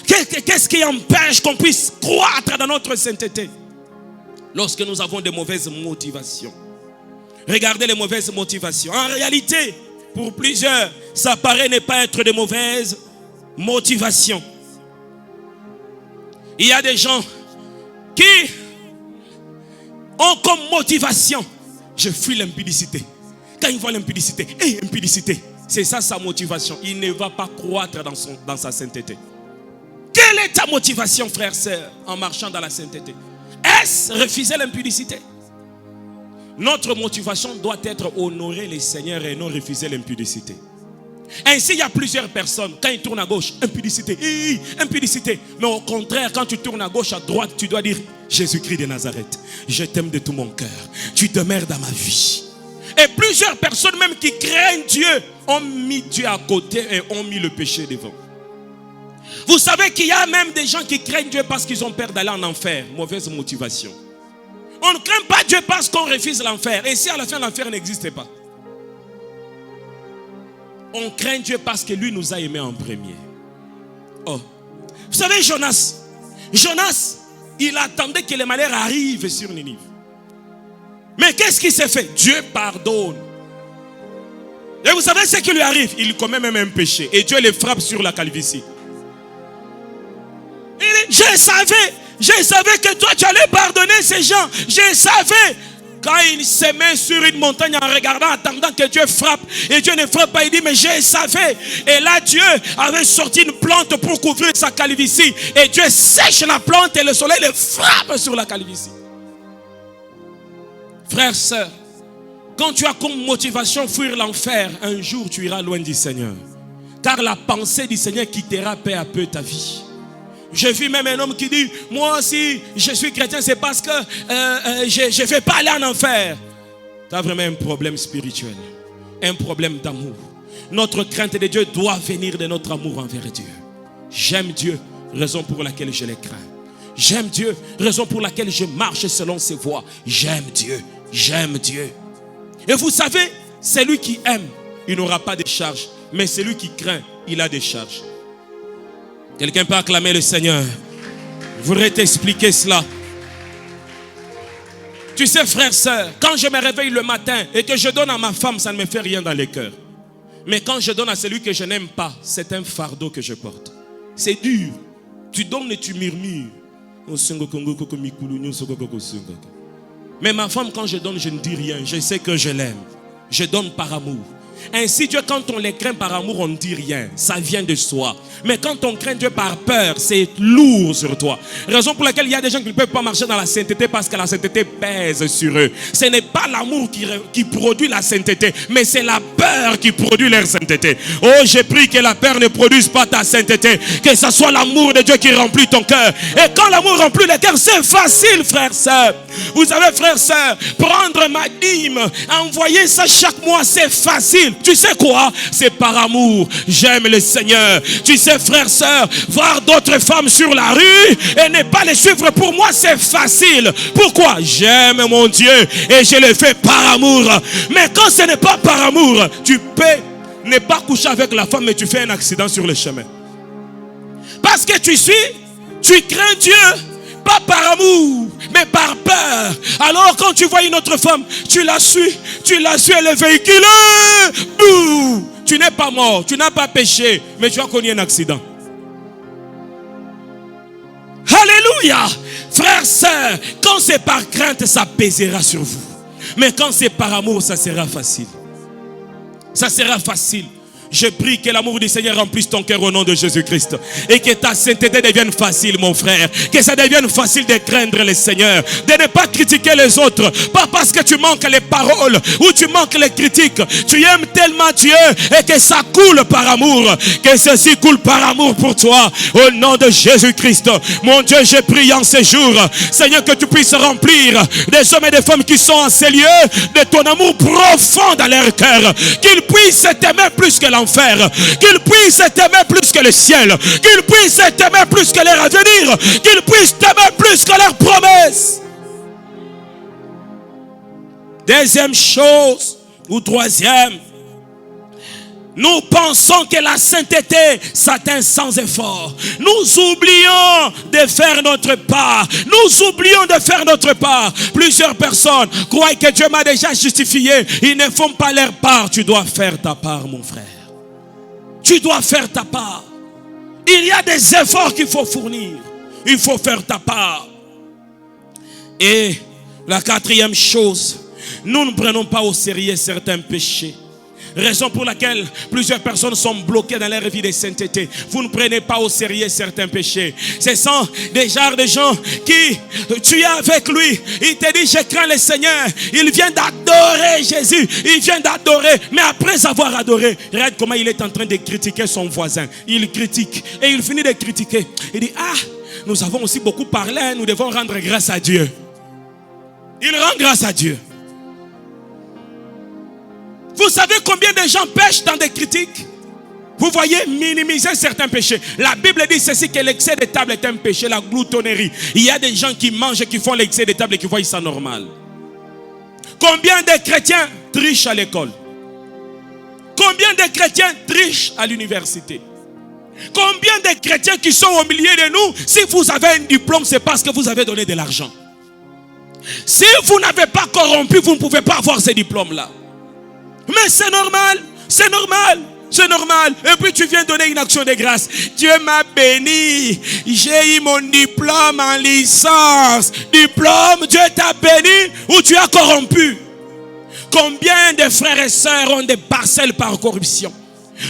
Qu'est-ce qui empêche qu'on puisse croître dans notre sainteté? Lorsque nous avons de mauvaises motivations. Regardez les mauvaises motivations. En réalité, pour plusieurs, ça paraît ne pas être de mauvaises motivations. Il y a des gens qui ont comme motivation: je fuis l'impudicité. Quand ils voient l'impudicité, impudicité, c'est ça sa motivation. Il ne va pas croître dans sa sainteté. Quelle est ta motivation, frère, sœur, en marchant dans la sainteté? Est-ce refuser l'impudicité? Notre motivation doit être honorer le Seigneur et non refuser l'impudicité. Ainsi, il y a plusieurs personnes, quand ils tournent à gauche, impudicité, impudicité. Mais au contraire, quand tu tournes à gauche, à droite, tu dois dire: Jésus-Christ de Nazareth, je t'aime de tout mon cœur. Tu demeures dans ma vie. Et plusieurs personnes même qui craignent Dieu ont mis Dieu à côté et ont mis le péché devant. Vous savez qu'il y a même des gens qui craignent Dieu parce qu'ils ont peur d'aller en enfer. Mauvaise motivation. On ne craint pas Dieu parce qu'on refuse l'enfer. Et si à la fin l'enfer n'existait pas? On craint Dieu parce que lui nous a aimés en premier. Oh. Vous savez, Jonas, il attendait que les malheurs arrivent sur Ninive. Mais qu'est-ce qui s'est fait? Dieu pardonne. Et vous savez ce qui lui arrive? Il commet même un péché. Et Dieu le frappe sur la calvitie. Il dit: je savais que toi tu allais pardonner ces gens. Je savais. Quand il se met sur une montagne en regardant, attendant que Dieu frappe, et Dieu ne frappe pas, il dit: mais je savais. Et là Dieu avait sorti une plante pour couvrir sa calvitie. Et Dieu sèche la plante et le soleil le frappe sur la calvitie. Frères, sœurs, quand tu as comme motivation fuir l'enfer, un jour tu iras loin du Seigneur. Car la pensée du Seigneur quittera peu à peu ta vie. J'ai vu même un homme qui dit: moi si je suis chrétien, c'est parce que je ne vais pas aller en enfer. Tu as vraiment un problème spirituel, un problème d'amour. Notre crainte de Dieu doit venir de notre amour envers Dieu. J'aime Dieu, raison pour laquelle je le crains. J'aime Dieu, raison pour laquelle je marche selon ses voies. J'aime Dieu, j'aime Dieu. Et vous savez, celui qui aime, il n'aura pas de charge. Mais celui qui craint, il a des charges. Quelqu'un peut acclamer le Seigneur. Je voudrais t'expliquer cela. Tu sais, frère, sœur, quand je me réveille le matin et que je donne à ma femme, ça ne me fait rien dans le cœur. Mais quand je donne à celui que je n'aime pas, c'est un fardeau que je porte. C'est dur. Tu donnes et tu murmures. Mais ma femme, quand je donne, je ne dis rien. Je sais que je l'aime. Je donne par amour. Ainsi, Dieu, quand on les craint par amour, on ne dit rien. Ça vient de soi. Mais quand on craint Dieu par peur, c'est lourd sur toi. Raison pour laquelle il y a des gens qui ne peuvent pas marcher dans la sainteté parce que la sainteté pèse sur eux. Ce n'est pas l'amour qui produit la sainteté, mais c'est la peur qui produit leur sainteté. Oh, j'ai pris que la peur ne produise pas ta sainteté. Que ce soit l'amour de Dieu qui remplit ton cœur. Et quand l'amour remplit le cœur, c'est facile, frère, sœur. Vous savez, frère, sœur, prendre ma dîme, envoyer ça chaque mois, c'est facile. facile. Tu sais quoi? C'est par amour. J'aime le Seigneur. Tu sais, frères, sœurs, voir d'autres femmes sur la rue et ne pas les suivre, pour moi, c'est facile. Pourquoi? J'aime mon Dieu et je le fais par amour. Mais quand ce n'est pas par amour, tu peux ne pas coucher avec la femme, mais tu fais un accident sur le chemin. Parce que tu crains Dieu, pas par amour, mais par peur. Alors quand tu vois une autre femme, tu la suis, elle est véhiculée. Bouh! Tu n'es pas mort, tu n'as pas péché, mais tu as connu un accident. Alléluia! Frères, sœurs, quand c'est par crainte, ça pèsera sur vous. Mais quand c'est par amour, ça sera facile. Ça sera facile. Je prie que l'amour du Seigneur remplisse ton cœur au nom de Jésus-Christ. Et que ta sainteté devienne facile, mon frère. Que ça devienne facile de craindre le Seigneur. De ne pas critiquer les autres. Pas parce que tu manques les paroles ou tu manques les critiques. Tu aimes tellement Dieu et que ça coule par amour. Que ceci coule par amour pour toi. Au nom de Jésus-Christ. Mon Dieu, je prie en ces jours, Seigneur, que tu puisses remplir des hommes et des femmes qui sont en ces lieux de ton amour profond dans leur cœur. Qu'ils puissent t'aimer plus que l'enfer, qu'ils puissent t'aimer plus que le ciel, qu'ils puissent t'aimer plus que leur avenir, qu'ils puissent t'aimer plus que leurs promesses. Deuxième chose, ou troisième, nous pensons que la sainteté s'atteint sans effort. Nous oublions de faire notre part. Nous oublions de faire notre part. Plusieurs personnes croient que Dieu m'a déjà justifié. Ils ne font pas leur part. Tu dois faire ta part, mon frère. Tu dois faire ta part. Il y a des efforts qu'il faut fournir. Il faut faire ta part. Et la quatrième chose, nous ne prenons pas au sérieux certains péchés. Raison pour laquelle plusieurs personnes sont bloquées dans leur vie de sainteté. Vous ne prenez pas au sérieux certains péchés. Ce sont des genres de gens qui, tu es avec lui, il te dit je crains le Seigneur. Il vient d'adorer Jésus. Il vient d'adorer. Mais après avoir adoré, regarde comment il est en train de critiquer son voisin. Il critique et il finit de critiquer. Il dit nous avons aussi beaucoup parlé. Nous devons rendre grâce à Dieu. Il rend grâce à Dieu. Vous savez combien de gens pêchent dans des critiques? Vous voyez, minimiser certains péchés. La Bible dit ceci, que l'excès de table est un péché, la gloutonnerie. Il y a des gens qui mangent et qui font l'excès de table et qui voient ça normal. Combien de chrétiens trichent à l'école? Combien de chrétiens trichent à l'université? Combien de chrétiens qui sont au milieu de nous, si vous avez un diplôme, c'est parce que vous avez donné de l'argent. Si vous n'avez pas corrompu, vous ne pouvez pas avoir ces diplômes-là. Mais c'est normal, c'est normal, c'est normal. Et puis tu viens donner une action de grâce. Dieu m'a béni. J'ai eu mon diplôme en licence. Diplôme, Dieu t'a béni ou tu as corrompu? Combien de frères et sœurs ont des parcelles par corruption?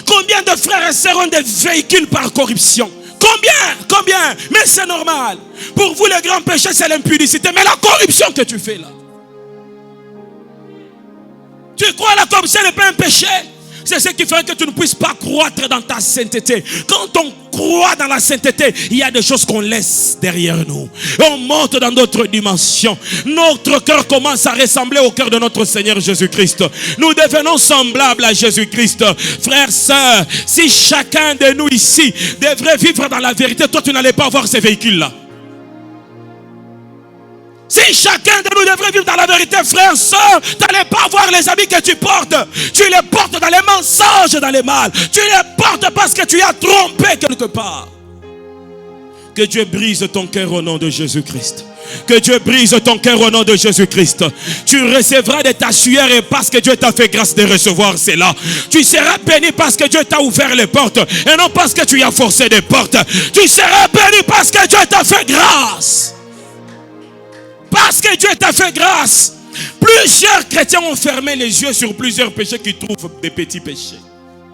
Combien de frères et sœurs ont des véhicules par corruption? Combien? Mais c'est normal. Pour vous, le grand péché, c'est l'impudicité. Mais la corruption que tu fais là, tu crois que la corruption n'est pas un péché? C'est ce qui fait que tu ne puisses pas croître dans ta sainteté. Quand on croit dans la sainteté, il y a des choses qu'on laisse derrière nous. On monte dans d'autres dimensions. Notre cœur commence à ressembler au cœur de notre Seigneur Jésus-Christ. Nous devenons semblables à Jésus-Christ. Frères, sœurs, si chacun de nous ici devrait vivre dans la vérité, toi tu n'allais pas avoir ces véhicules-là. Si chacun de nous devrait vivre dans la vérité, frère, sœur, tu n'allais pas voir les habits que tu portes. Tu les portes dans les mensonges, dans les mal. Tu les portes parce que tu as trompé quelque part. Que Dieu brise ton cœur au nom de Jésus-Christ. Que Dieu brise ton cœur au nom de Jésus-Christ. Tu recevras de ta sueur et parce que Dieu t'a fait grâce de recevoir cela. Tu seras béni parce que Dieu t'a ouvert les portes et non parce que tu as forcé des portes. Tu seras béni parce que Dieu t'a fait grâce. Parce que Dieu t'a fait grâce. Plusieurs chrétiens ont fermé les yeux sur plusieurs péchés qu'ils trouvent des petits péchés.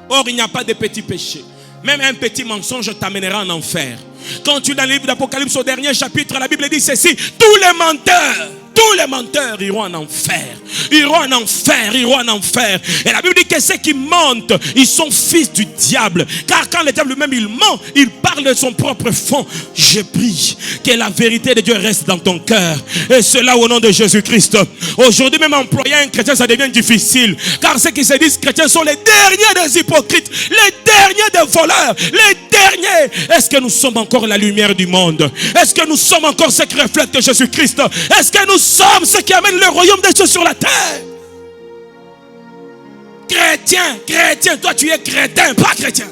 Or, il n'y a pas de petits péchés. Même un petit mensonge t'amènera en enfer. Quand tu es dans le livre d'Apocalypse au dernier chapitre, la Bible dit ceci: tous les menteurs, tous tous les menteurs iront en enfer. Iront en enfer, iront en enfer. Et la Bible dit que ceux qui mentent, ils sont fils du diable. Car quand le diable lui-même il ment, il parle de son propre fond. Je prie que la vérité de Dieu reste dans ton cœur. Et cela au nom de Jésus-Christ. Aujourd'hui même employer un chrétien, ça devient difficile. Car ceux qui se disent chrétiens sont les derniers des hypocrites, les derniers des voleurs, les derniers. Est-ce que nous sommes encore la lumière du monde? Est-ce que nous sommes encore ceux qui reflètent Jésus-Christ? Est-ce que nous sommes ceux qui amènent le royaume des cieux sur la terre? Chrétien, chrétien, toi tu es crétin, pas chrétien.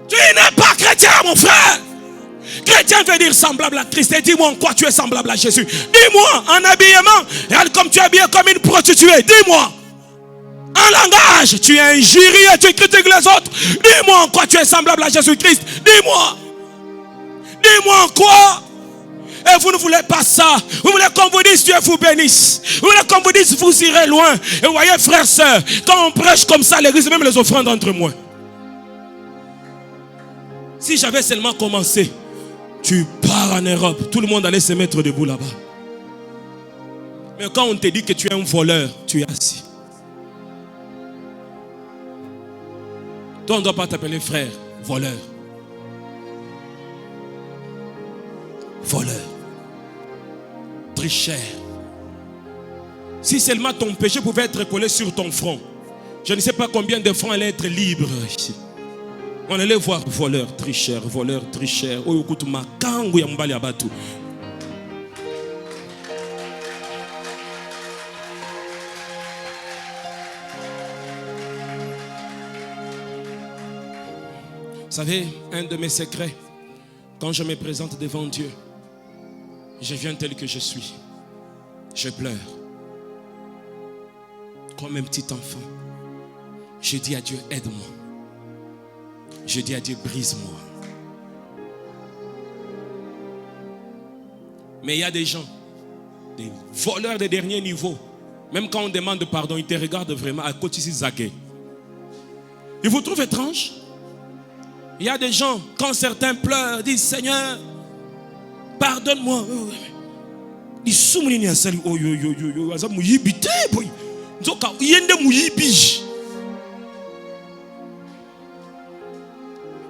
Tu n'es pas chrétien, mon frère. Chrétien veut dire semblable à Christ. Et dis-moi en quoi tu es semblable à Jésus. Dis-moi en habillement. Regarde comme tu es habillé comme une prostituée. Dis-moi. En langage, tu es injurieux, tu critiques les autres. Dis-moi en quoi tu es semblable à Jésus-Christ. Dis-moi. Dis-moi en quoi. Et vous ne voulez pas ça. Vous voulez qu'on vous dise Dieu vous bénisse. Vous voulez qu'on vous dise vous irez loin. Et vous voyez frères, sœurs, quand on prêche comme ça, l'église, même les offrandes entre moi. Si j'avais seulement commencé, tu pars en Europe, tout le monde allait se mettre debout là-bas. Mais quand on te dit que tu es un voleur, tu es assis. Toi, on ne doit pas t'appeler frère, voleur. Voleur. Tricheur. Si seulement ton péché pouvait être collé sur ton front, je ne sais pas combien de francs allaient être libres ici. On allait voir voleur, tricheur, voleur, tricheur. Vous savez, un de mes secrets, quand je me présente devant Dieu, je viens tel que je suis. Je pleure. Comme un petit enfant. Je dis à Dieu, aide-moi. Je dis à Dieu, brise-moi. Mais il y a des gens, des voleurs de dernier niveau. Même quand on demande pardon, ils te regardent vraiment à côté de Zagué. Ils vous trouvent étrange? Il y a des gens, quand certains pleurent, disent, Seigneur, pardonne-moi. Ils sont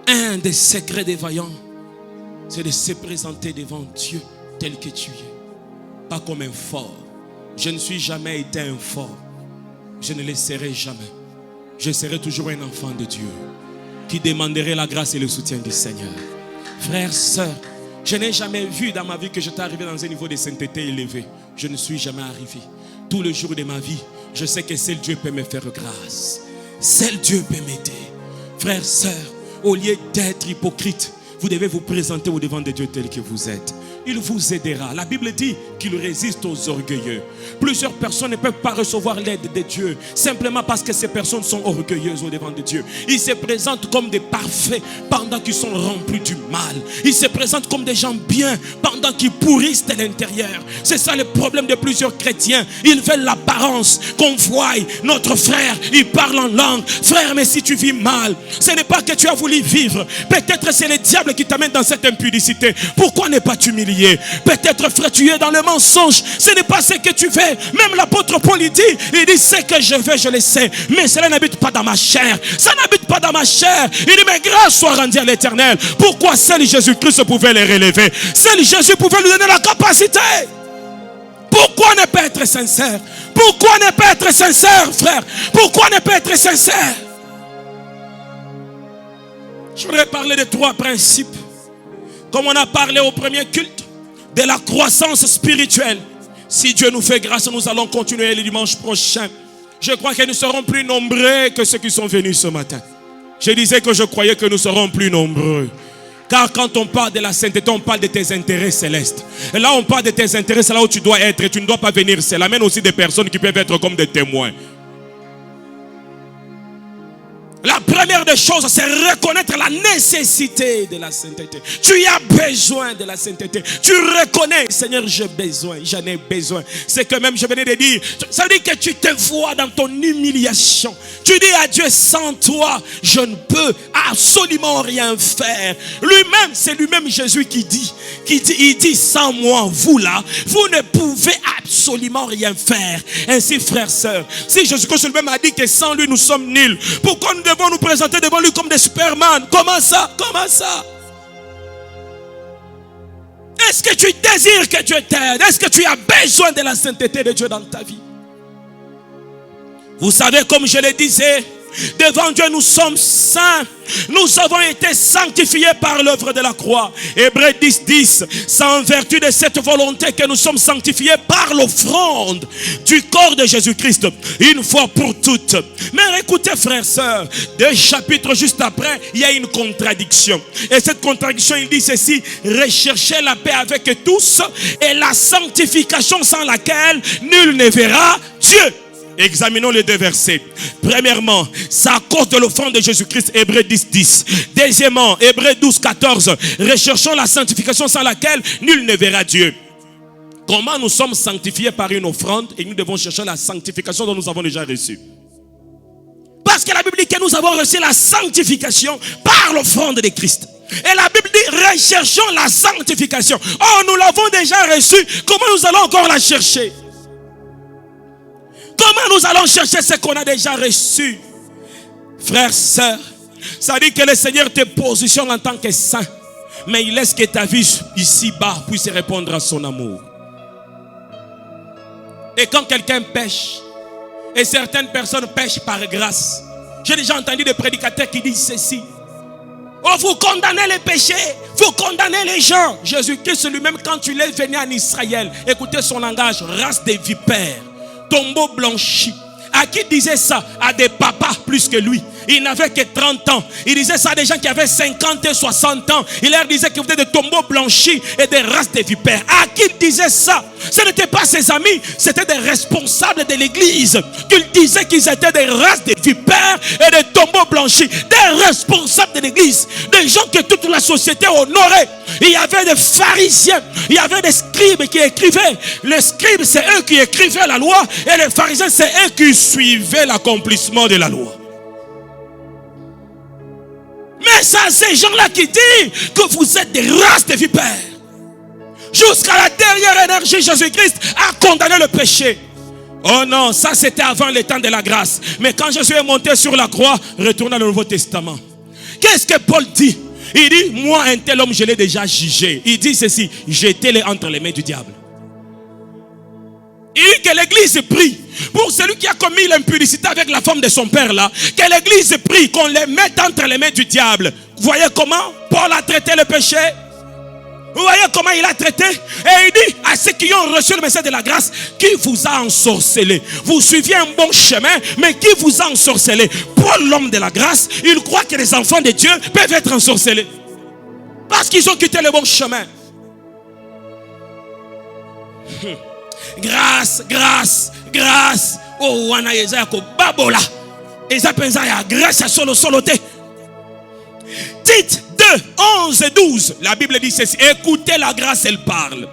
un des secrets des vaillants, c'est de se présenter devant Dieu tel que tu es. Pas comme un fort. Je ne suis jamais été un fort. Je ne le serai jamais. Je serai toujours un enfant de Dieu qui demanderait la grâce et le soutien du Seigneur. Frères, sœurs, je n'ai jamais vu dans ma vie que j'étais arrivé dans un niveau de sainteté élevé. Je ne suis jamais arrivé. Tous les jours de ma vie, je sais que seul Dieu peut me faire grâce. Seul Dieu peut m'aider. Frères, sœurs, au lieu d'être hypocrite, vous devez vous présenter au devant de Dieu tel que vous êtes. Il vous aidera. La Bible dit qu'il résiste aux orgueilleux. Plusieurs personnes ne peuvent pas recevoir l'aide de Dieu simplement parce que ces personnes sont orgueilleuses au devant de Dieu. Ils se présentent comme des parfaits pendant qu'ils sont remplis du mal. Ils se présentent comme des gens bien pendant qu'ils pourrissent de l'intérieur. C'est ça le problème de plusieurs chrétiens. Ils veulent l'apparence qu'on voie. Notre frère, il parle en langue. Frère, mais si tu vis mal, ce n'est pas que tu as voulu vivre. Peut-être c'est le diable qui t'amène dans cette impudicité. Pourquoi ne pas t'humilier? Peut-être frère, tu es dans le mensonge. Ce n'est pas ce que tu veux. Même l'apôtre Paul il dit ce que je veux, je le sais. Mais cela n'habite pas dans ma chair. Ça n'habite pas dans ma chair. Il dit mais grâce soit rendue à l'Éternel. Pourquoi seul Jésus-Christ pouvait les relever? Seul Jésus pouvait lui donner la capacité. Pourquoi ne pas être sincère? Pourquoi ne pas être sincère, frère? Pourquoi ne pas être sincère? Je voudrais parler de 3 principes. Comme on a parlé au premier culte, de la croissance spirituelle. Si Dieu nous fait grâce, nous allons continuer le dimanche prochain. Je crois que nous serons plus nombreux que ceux qui sont venus ce matin. Je disais que je croyais que nous serons plus nombreux. Car quand on parle de la sainteté, on parle de tes intérêts célestes. Et là, on parle de tes intérêts, c'est là où tu dois être. Et tu ne dois pas venir seul. Amène aussi des personnes qui peuvent être comme des témoins. La première des choses, c'est reconnaître la nécessité de la sainteté. Tu as besoin de la sainteté. Tu reconnais, Seigneur, j'ai besoin, j'en ai besoin. C'est que même je venais de dire, ça veut dire que tu te vois dans ton humiliation. Tu dis à Dieu, sans toi, je ne peux absolument rien faire. Lui-même, c'est lui-même Jésus qui dit, il dit, sans moi, vous là, vous ne pouvez absolument rien faire. Ainsi, frères, sœurs, si Jésus-Christ lui-même a dit que sans lui, nous sommes nuls, pourquoi nous devons nous présenter devant lui comme des superman? Comment ça? Comment ça? Est-ce que tu désires que Dieu t'aide? Est-ce que tu as besoin de la sainteté de Dieu dans ta vie? Vous savez, comme je le disais, devant Dieu, nous sommes saints. Nous avons été sanctifiés par l'œuvre de la croix. Hébreux 10:10. C'est en vertu de cette volonté que nous sommes sanctifiés par l'offrande du corps de Jésus-Christ, une fois pour toutes. Mais écoutez, frères, sœurs, 2 chapitres juste après, il y a une contradiction. Et cette contradiction, il dit ceci: recherchez la paix avec tous et la sanctification sans laquelle nul ne verra Dieu. Examinons les deux versets. Premièrement, c'est à cause de l'offrande de Jésus-Christ, Hébreux 10:10. Deuxièmement, Hébreux 12:14. Recherchons la sanctification sans laquelle nul ne verra Dieu. Comment nous sommes sanctifiés par une offrande et nous devons chercher la sanctification dont nous avons déjà reçu? Parce que la Bible dit que nous avons reçu la sanctification par l'offrande de Christ. Et la Bible dit, recherchons la sanctification. Oh, nous l'avons déjà reçue. Comment nous allons encore la chercher? Comment nous allons chercher ce qu'on a déjà reçu? Frères, sœurs, ça dit que le Seigneur te positionne en tant que saint, mais il laisse que ta vie ici-bas puisse répondre à son amour. Et quand quelqu'un pêche, et certaines personnes pêchent par grâce, j'ai déjà entendu des prédicateurs qui disent ceci: oh, vous condamnez les péchés, vous condamnez les gens. Jésus-Christ lui-même, quand il est venu en Israël, écoutez son langage: race des vipères, tombeau blanchi. À qui disait ça? À des papas plus que lui. Il n'avait que 30 ans. Il disait ça à des gens qui avaient 50 et 60 ans. Il leur disait qu'ils étaient des tombeaux blanchis et des races de vipères. À qui il disait ça? Ce n'étaient pas ses amis, c'était des responsables de l'église. Qu'il disait qu'ils étaient des races de vipères et des tombeaux blanchis. Des responsables de l'église. Des gens que toute la société honorait. Il y avait des pharisiens, il y avait des scribes qui écrivaient. Les scribes, c'est eux qui écrivaient la loi, et les pharisiens, c'est eux qui suivaient l'accomplissement de la loi. Mais c'est ces gens-là qui disent que vous êtes des races de vipères. Jusqu'à la dernière énergie, Jésus-Christ a condamné le péché. Oh non, ça c'était avant le temps de la grâce. Mais quand Jésus est monté sur la croix, retournez dans le Nouveau Testament. Qu'est-ce que Paul dit? Il dit, moi un tel homme je l'ai déjà jugé. Il dit ceci: jetez-le entre les mains du diable. Il dit que l'église prie pour celui qui a commis l'impudicité avec la femme de son père là. Que l'église prie qu'on les mette entre les mains du diable. Vous voyez comment Paul a traité le péché? Vous voyez comment il a traité? Et il dit à ceux qui ont reçu le message de la grâce: qui vous a ensorcelé? Vous suiviez un bon chemin, mais qui vous a ensorcelé? Paul, l'homme de la grâce, il croit que les enfants de Dieu peuvent être ensorcelés parce qu'ils ont quitté le bon chemin. Grâce, grâce, grâce. Oh, wana yeza ko babola. Eza penza ya grâce solo solote. Tite 2, 11 et 12. La Bible dit ceci: écoutez la grâce, elle parle.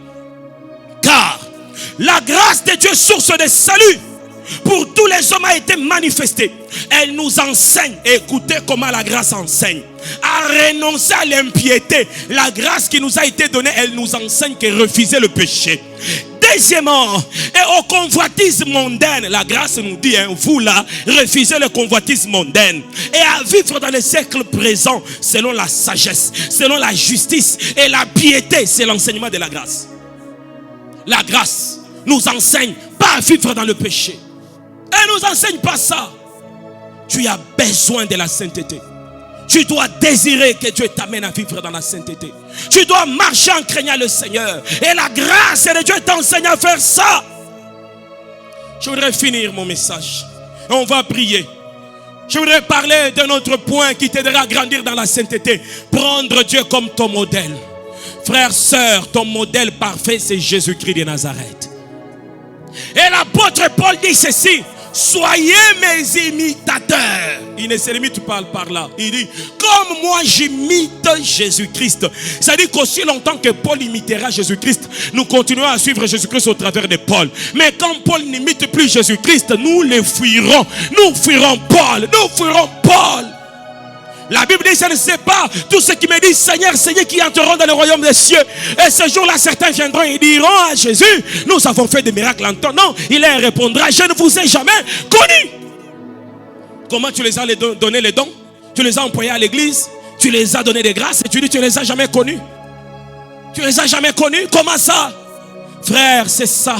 Car la grâce de Dieu, source de salut pour tous les hommes, a été manifestée. Elle nous enseigne, écoutez comment la grâce enseigne, à renoncer à l'impiété. La grâce qui nous a été donnée, elle nous enseigne que refuser le péché. Deuxièmement, et au convoitisme mondain. La grâce nous dit, vous là, refusez le convoitisme mondain. Et à vivre dans le siècle présent selon la sagesse, selon la justice et la piété. C'est l'enseignement de la grâce. La grâce nous enseigne pas à vivre dans le péché. Elle nous enseigne pas ça. Tu as besoin de la sainteté. Tu dois désirer que Dieu t'amène à vivre dans la sainteté. Tu dois marcher en craignant le Seigneur. Et la grâce de Dieu t'enseigne à faire ça. Je voudrais finir mon message. Et on va prier. Je voudrais parler d'un autre point qui t'aidera à grandir dans la sainteté. Prendre Dieu comme ton modèle. Frère, sœur, ton modèle parfait, c'est Jésus-Christ de Nazareth. Et l'apôtre Paul dit ceci: soyez mes imitateurs. Il ne se limite pas par là. Il dit, comme moi j'imite Jésus-Christ. C'est-à-dire qu'aussi longtemps que Paul imitera Jésus-Christ, nous continuons à suivre Jésus-Christ au travers de Paul. Mais quand Paul n'imite plus Jésus-Christ, nous le fuirons. Nous fuirons Paul. Nous fuirons Paul. La Bible dit, je ne sais pas tous ceux qui me disent Seigneur, Seigneur, qui entreront dans le royaume des cieux. Et ce jour-là, certains viendront et diront à Jésus, nous avons fait des miracles en ton nom. Il leur répondra, je ne vous ai jamais connu. Comment tu les as donné les dons? Tu les as employés à l'église? Tu les as donné des grâces et tu dis tu les as jamais connus? Tu les as jamais connus? Comment ça? Frère, c'est ça.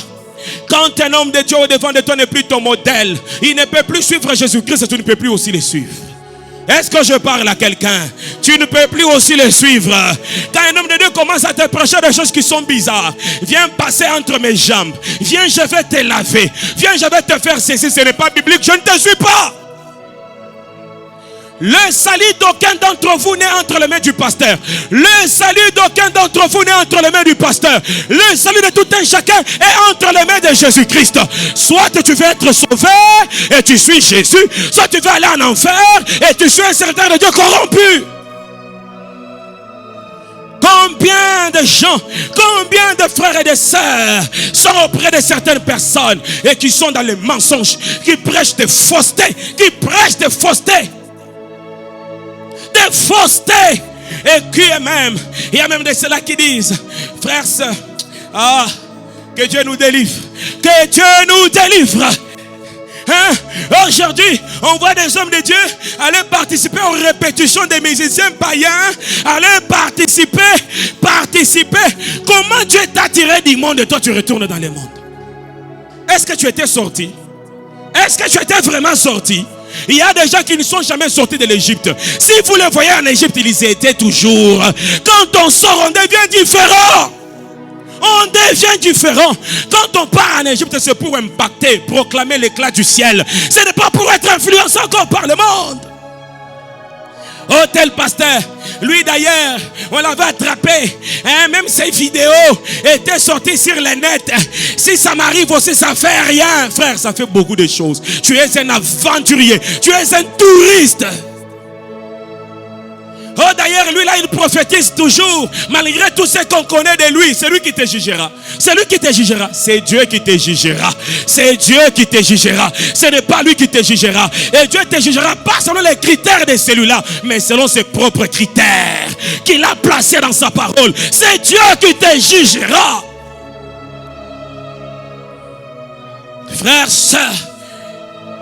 Quand un homme de Dieu au devant de toi n'est plus ton modèle, il ne peut plus suivre Jésus-Christ et tu ne peux plus aussi le suivre. Est-ce que je parle à quelqu'un? Tu ne peux plus aussi le suivre. Quand un homme de Dieu commence à te prêcher des choses qui sont bizarres, viens passer entre mes jambes, viens je vais te laver, viens je vais te faire ceci, ce n'est pas biblique, je ne te suis pas. Le salut d'aucun d'entre vous n'est entre les mains du pasteur. Le salut d'aucun d'entre vous n'est entre les mains du pasteur. Le salut de tout un chacun est entre les mains de Jésus-Christ. Soit tu veux être sauvé et tu suis Jésus, soit tu veux aller en enfer et tu suis un serviteur de Dieu corrompu. Combien de gens, combien de frères et de sœurs sont auprès de certaines personnes et qui sont dans les mensonges, qui prêchent des faussetés, des faussetés. Et qui est même, il y a même de ceux-là qui disent, frères, sœurs, que Dieu nous délivre, que Dieu nous délivre. Hein? Aujourd'hui, on voit des hommes de Dieu aller participer aux répétitions des musiciens païens, aller participer. Comment Dieu t'a tiré du monde et toi tu retournes dans le monde? Est-ce que tu étais sorti? Est-ce que tu étais vraiment sorti? Il y a des gens qui ne sont jamais sortis de l'Égypte. Si vous les voyez en Égypte, ils y étaient toujours. Quand on sort, on devient différent. On devient différent. Quand on part en Égypte, c'est pour impacter, proclamer l'éclat du ciel. Ce n'est pas pour être influencé encore par le monde. Oh, tel pasteur, lui d'ailleurs, on l'avait attrapé. Même ses vidéos étaient sorties sur le net. Si ça m'arrive aussi, ça fait rien. Frère, ça fait beaucoup de choses. Tu es un aventurier. Tu es un touriste. Oh, d'ailleurs, lui là, il prophétise toujours. Malgré tout ce qu'on connaît de lui, c'est lui qui te jugera. C'est lui qui te jugera. C'est Dieu qui te jugera. C'est Dieu qui te jugera. Ce n'est pas lui qui te jugera. Et Dieu te jugera pas selon les critères de celui-là, mais selon ses propres critères qu'il a placés dans sa parole. C'est Dieu qui te jugera. Frères, sœurs,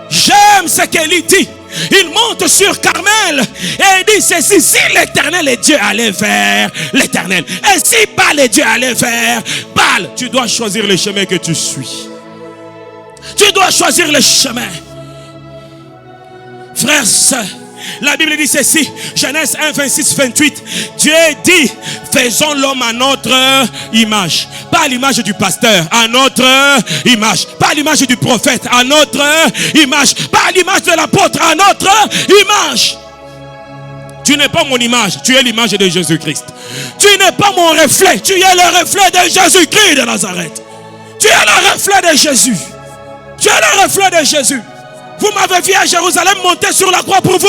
j'aime ce qu'il dit. Il monte sur Carmel et il dit ceci: si l'Éternel est Dieu, allez vers l'Éternel. Et si Baal est Dieu, allez vers Baal. Tu dois choisir le chemin que tu suis. Tu dois choisir le chemin. Frères, sœurs, la Bible dit ceci, Genèse 1, 26, 28. Dieu dit, faisons l'homme à notre image. Pas à l'image du pasteur, à notre image. Pas à l'image du prophète, à notre image. Pas à l'image de l'apôtre, à notre image. Tu n'es pas mon image, tu es l'image de Jésus-Christ. Tu n'es pas mon reflet, tu es le reflet de Jésus-Christ de Nazareth. Tu es le reflet de Jésus. Tu es le reflet de Jésus. Vous m'avez vu à Jérusalem monter sur la croix pour vous?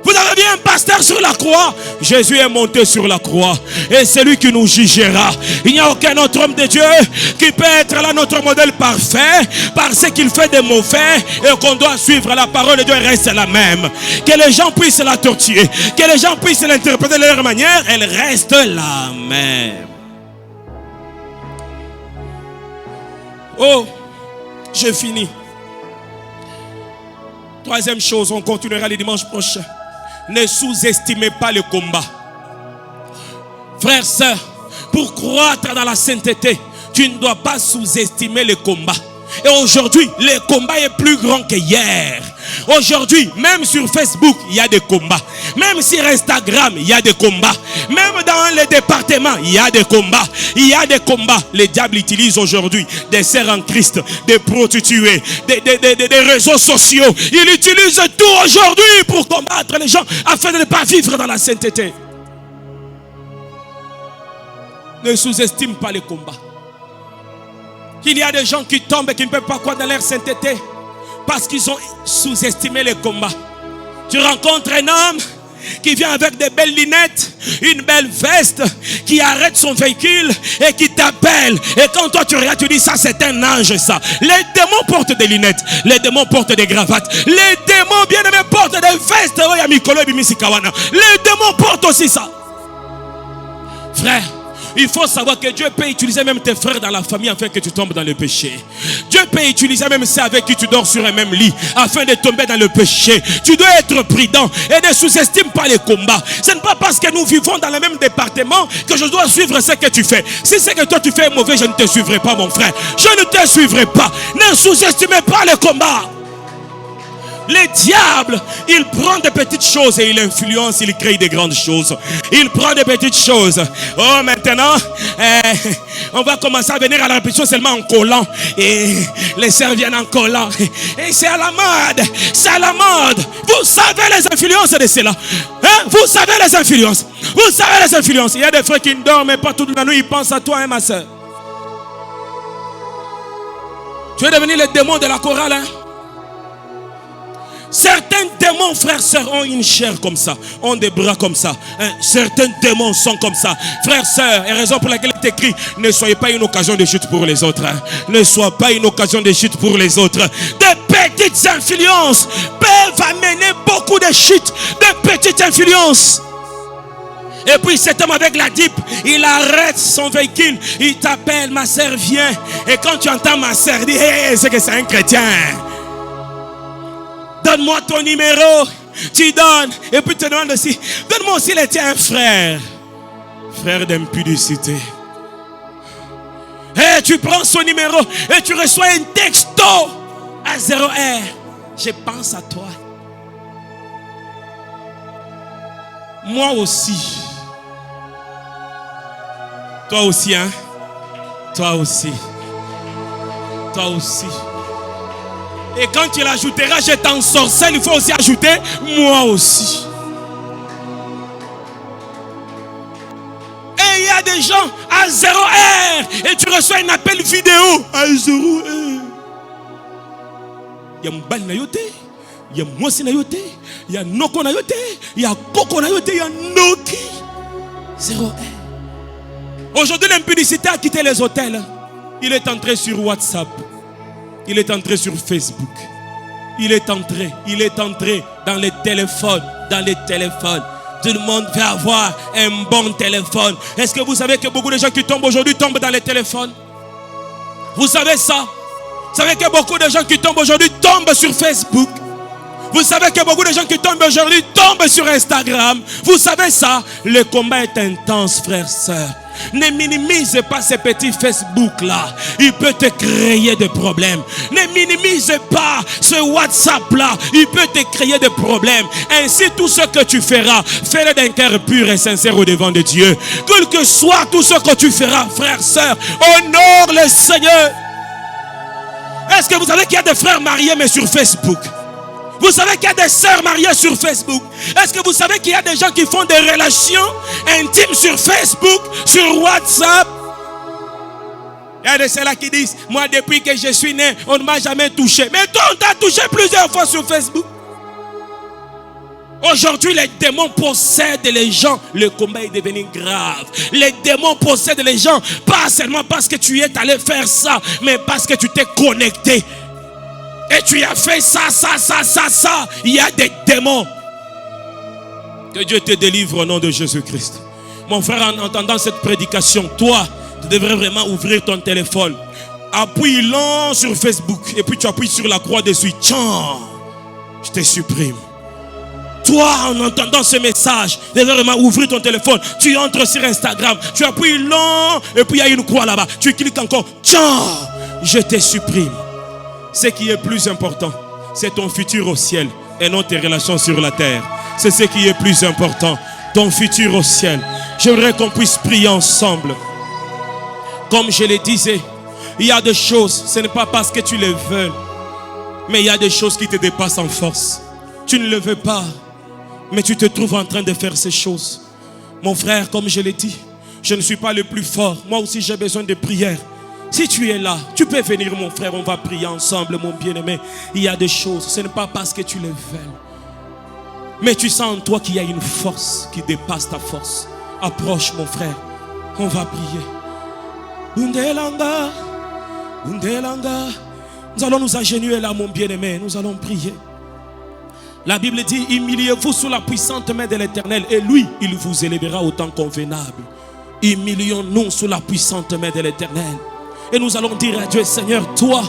Vous avez vu un pasteur sur la croix? Jésus est monté sur la croix. Et c'est lui qui nous jugera. Il n'y a aucun autre homme de Dieu qui peut être là notre modèle parfait, parce qu'il fait des mauvais et qu'on doit suivre. La parole de Dieu reste la même. Que les gens puissent la torturer, que les gens puissent l'interpréter de leur manière, elle reste la même. Oh, j'ai fini. Troisième chose, on continuera le dimanche prochain. Ne sous-estimez pas le combat. Frères, sœurs, pour croître dans la sainteté, tu ne dois pas sous-estimer le combat. Et aujourd'hui, le combat est plus grand que hier. Aujourd'hui, même sur Facebook, il y a des combats. Même sur Instagram, il y a des combats. Même dans les départements, il y a des combats. Il y a des combats. Le diable utilise aujourd'hui des sœurs en Christ, des prostituées, des réseaux sociaux. Il utilise tout aujourd'hui pour combattre les gens afin de ne pas vivre dans la sainteté. Ne sous-estime pas les combats. Il y a des gens qui tombent et qui ne peuvent pas croire dans leur sainteté. parce qu'ils ont sous-estimé les combats. Tu rencontres un homme qui vient avec des belles lunettes, une belle veste, qui arrête son véhicule et qui t'appelle. Et quand toi tu regardes, tu dis ça c'est un ange ça. Les démons portent des lunettes, les démons portent des cravates, les démons bien aimés portent des vestes. Les démons portent aussi ça. Frère, il faut savoir que Dieu peut utiliser même tes frères dans la famille afin que tu tombes dans le péché. Dieu peut utiliser même ceux avec qui tu dors sur un même lit afin de tomber dans le péché. Tu dois être prudent et ne sous-estime pas les combats. Ce n'est pas parce que nous vivons dans le même département que je dois suivre ce que tu fais. Si c'est que toi tu fais mauvais, je ne te suivrai pas mon frère. Je ne te suivrai pas. Ne sous-estimez pas les combats. Les diables, il prend des petites choses et il influence, il crée des grandes choses. Il prend des petites choses. Oh, maintenant, on va commencer à venir à la répétition seulement en collant. Et les sœurs viennent en collant. Et c'est à la mode. C'est à la mode. Vous savez les influences de cela. Hein? Vous savez les influences. Vous savez les influences. Il y a des frères qui ne dorment pas toute la nuit. Ils pensent à toi, hein, ma soeur. Tu es devenu le démon de la chorale, hein? Certains démons, frères, sœurs, ont une chair comme ça, ont des bras comme ça. Hein? Certains démons sont comme ça. Frères, sœurs, et raison pour laquelle il est écrit, ne soyez pas une occasion de chute pour les autres. Hein? Ne sois pas une occasion de chute pour les autres. Des petites influences peuvent amener beaucoup de chutes. De petites influences. Et puis cet homme avec la dip, il arrête son véhicule, il t'appelle, ma sœur, viens. Et quand tu entends ma sœur, dis, hey, c'est que c'est un chrétien. Donne-moi ton numéro. Tu donnes. Et puis tu te demandes aussi, donne-moi aussi le tien, frère. Frère d'impudicité. Et tu prends son numéro et tu reçois un texto à 0R. Je pense à toi. Moi aussi. Toi aussi, hein? Toi aussi. Toi aussi. Et quand il ajoutera, je t'ensorcelle, il faut aussi ajouter moi aussi. Et il y a des gens à 0R et tu reçois un appel vidéo à 0R. Il y a Mbal Nayote, il y a Mosi Nayote, il y a Noko Nayote, il y a Koko Nayote, il y a Noki. 0R. Aujourd'hui, l'impudicité a quitté les hôtels. Il est entré sur WhatsApp. Il est entré sur Facebook. Il est entré dans les téléphones. Tout le monde veut avoir un bon téléphone. Est-ce que vous savez que beaucoup de gens qui tombent aujourd'hui tombent dans les téléphones? Vous savez ça? Vous savez que beaucoup de gens qui tombent aujourd'hui tombent sur Facebook? Vous savez que beaucoup de gens qui tombent aujourd'hui tombent sur Instagram? Vous savez ça? Le combat est intense, frères, sœurs. Ne minimise pas ces petits Facebook là. Il peut te créer des problèmes. Ne minimise pas ce WhatsApp là. Il peut te créer des problèmes. Ainsi tout ce que tu feras, fais-le d'un cœur pur et sincère au devant de Dieu. Quel que soit tout ce que tu feras, frères, sœurs, honore le Seigneur. Est-ce que vous savez qu'il y a des frères mariés mais sur Facebook? Vous savez qu'il y a des sœurs mariées sur Facebook? Est-ce que vous savez qu'il y a des gens qui font des relations intimes sur Facebook, sur WhatsApp? Il y a de ceux-là qui disent, moi depuis que je suis né, on ne m'a jamais touché. Mais toi, on t'a touché plusieurs fois sur Facebook. Aujourd'hui, les démons possèdent les gens. Le combat est devenu grave. Les démons possèdent les gens, pas seulement parce que tu es allé faire ça, mais parce que tu t'es connecté. Et tu as fait ça. Il y a des démons. Que Dieu te délivre au nom de Jésus-Christ. Mon frère, en entendant cette prédication, toi, tu devrais vraiment ouvrir ton téléphone. Appuie long sur Facebook. Et puis tu appuies sur la croix dessus. Tiens, je te supprime. Toi, en entendant ce message, tu devrais vraiment ouvrir ton téléphone. Tu entres sur Instagram. Tu appuies long. Et puis il y a une croix là-bas. Tu cliques encore. Tiens, je te supprime. Ce qui est plus important, c'est ton futur au ciel et non tes relations sur la terre. C'est ce qui est plus important, ton futur au ciel. J'aimerais qu'on puisse prier ensemble. Comme je le disais, il y a des choses, ce n'est pas parce que tu les veux, mais il y a des choses qui te dépassent en force. Tu ne le veux pas, mais tu te trouves en train de faire ces choses. Mon frère, comme je l'ai dit, je ne suis pas le plus fort. Moi aussi, j'ai besoin de prière. Si tu es là, tu peux venir mon frère, on va prier ensemble mon bien-aimé. Il y a des choses, ce n'est pas parce que tu les veux. Mais tu sens en toi qu'il y a une force qui dépasse ta force. Approche mon frère, on va prier. Undelanga, Undelanga. Nous allons nous agenouiller là mon bien-aimé, nous allons prier. La Bible dit, humiliez-vous sous la puissante main de l'Éternel et lui, il vous élèvera au temps convenable. Humilions-nous sous la puissante main de l'Éternel. Et nous allons dire à Dieu, Seigneur, toi,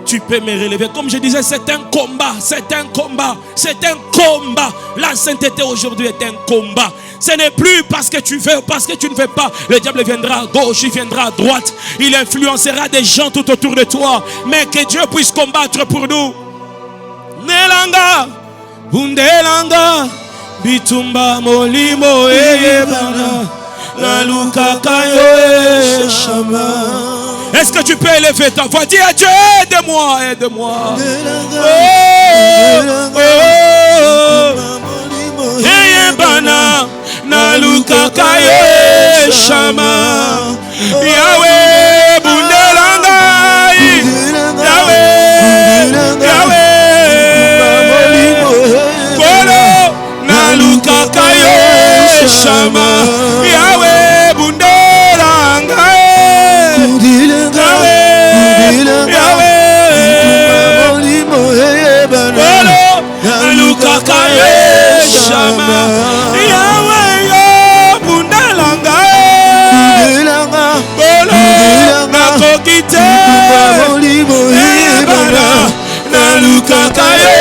tu peux me relever. Comme je disais, c'est un combat, c'est un combat, c'est un combat. La sainteté aujourd'hui est un combat. Ce n'est plus parce que tu veux, parce que tu ne veux pas. Le diable viendra à gauche, il viendra à droite. Il influencera des gens tout autour de toi. Mais que Dieu puisse combattre pour nous. Nelanga, Bundelanga, Bitumba Molimo Eyebana, Naluka Kayo Shama. Est-ce que tu peux élever ta voix? Dis à Dieu, aide-moi, aide-moi. Eyebana, Naluka Kayo Shama. Yahweh, Bundelanga, Yahweh, Yahweh. Naluka Kayo Shama. Yahweh, Bundelanga. Naluka Kayo Shama. Yahweh, Bundelanga. Nakokite. Naluka Kayo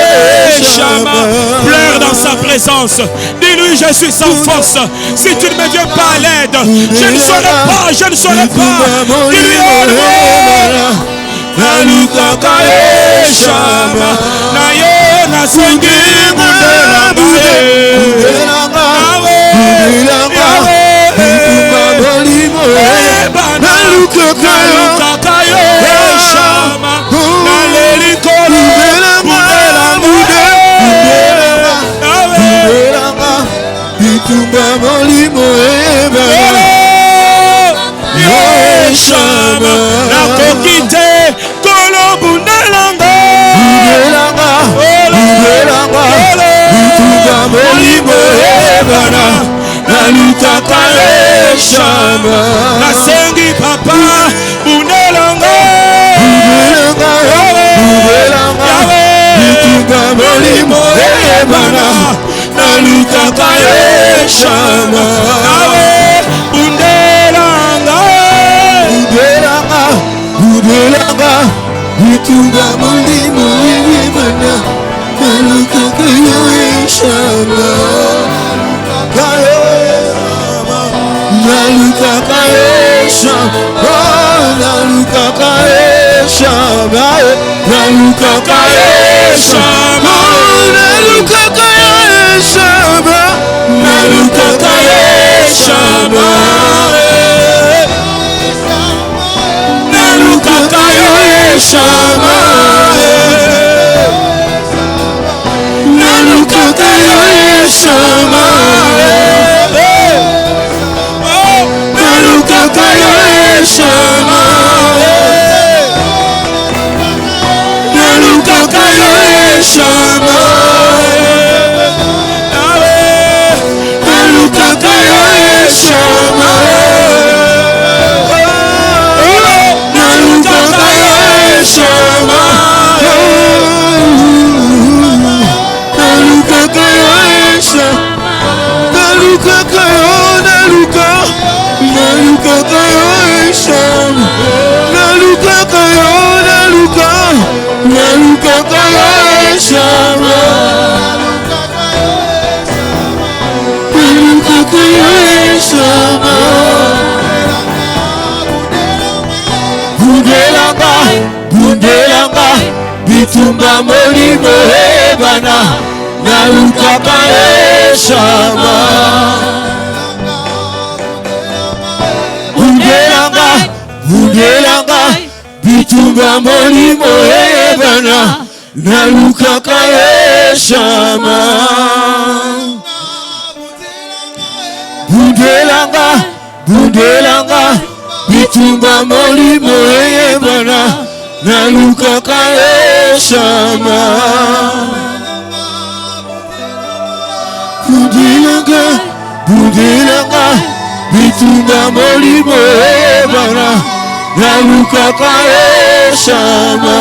Shama. Pleure dans sa présence. Dis-lui, je suis sans force. Si tu ne me viens pas à l'aide, je ne saurais pas, je ne saurais pas. Dis-lui, aide-moi. Naluka Kayo Shama. Nayo nasengi Bundelanga. Naluka Kayo Shama. Bitumba molimo ebana Yo Shama. Nakokite Kolo Bundelanga. Bundelanga Bitumba molimo ebana Naluka Kayo Shama. Nasengi papa Bundelanga. Bitumba molimo ebana Naluka Kayo Shama. Bundelanga. Bundelanga Bitumba molimo ebana Naluka Kayo Shama. Naluka Kayo Shama. Naluka Kayo Shama. Naluka Kayo Shama. Naluka Kayo Shama. Naluka Kayo Shama. Naluka Kayo Shama. Naluka Kayo Shama. Naluka Kayo Shama. Naluka Kayo Shama. Naluka Kayo Shama. Naluka Kayo Shama. Naluka Kayo Shama. Naluka Kayo Naluka. Naluka Kayo Shama. Naluka Kayo Naluka. Naluka Kayo Shama. Naluka Kayo Shama. Bundelanga, Bundelanga, Bitumba molimo ebana Naluka Kayo Shama. Bundelanga, Bundelanga, Bitumba molimo ebana Naluka Kayo Shama. Bundelanga, Bundelanga, bitumba molimo eyebana nalukaka eshama budilanga bitumba molimo eyebana nalukaka eshama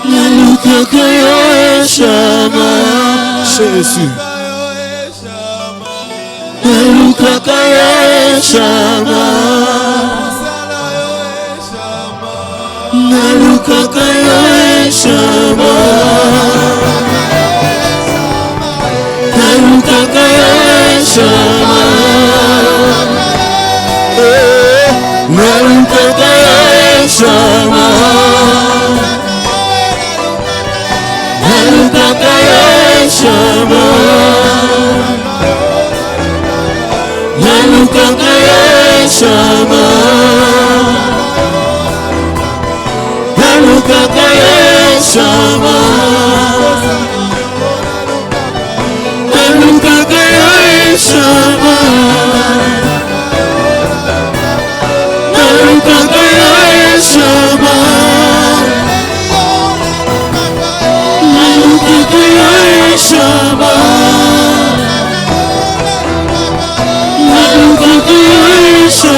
nalukaka eshama Jésus nalukaka eshama nalukaka eshama nalukaka eshama nalukaka eshama nalukaka eshama nalukaka eshama nalukaka eshama nalukaka eshama nalukaka eshama nalukaka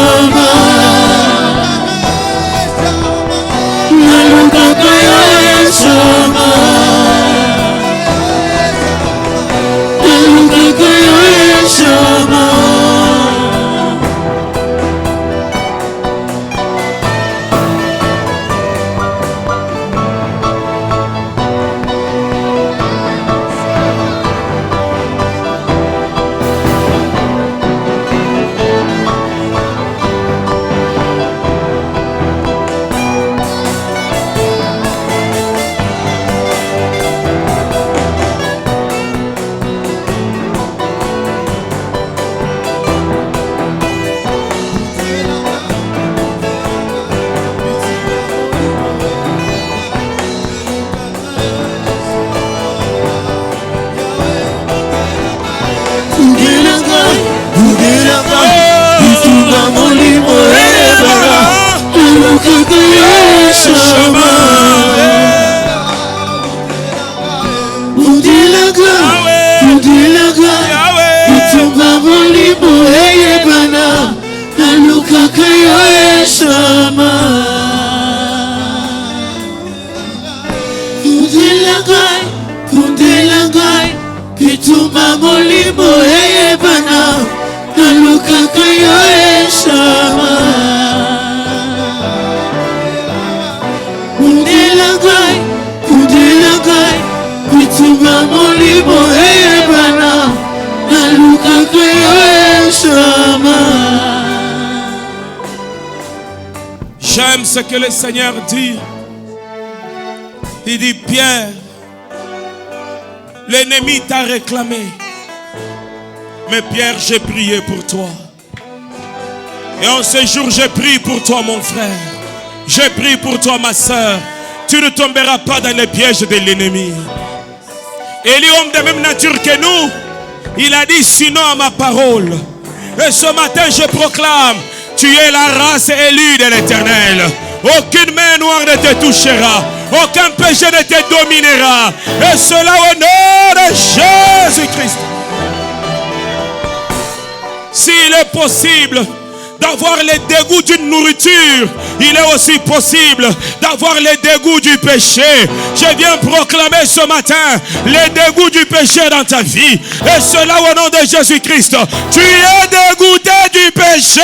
eshama nalukaka eshama nalukaka eshama nalukaka eshama J'aime ce que le Seigneur dit. Il dit, Pierre, l'ennemi t'a réclamé. Mais Pierre, j'ai prié pour toi. Et en ce jour, j'ai prié pour toi, mon frère. J'ai prié pour toi, ma soeur. Tu ne tomberas pas dans les pièges de l'ennemi. Élie, homme de même nature que nous, il a dit, sinon à ma parole. Et ce matin, je proclame, tu es la race élue de l'Éternel. Aucune main noire ne te touchera. Aucun péché ne te dominera. Et cela au nom de Jésus-Christ. S'il est possible d'avoir les dégoûts d'une nourriture, il est aussi possible d'avoir les dégoûts du péché. Je viens proclamer ce matin les dégoûts du péché dans ta vie. Et cela au nom de Jésus-Christ. Tu es dégoûté du péché.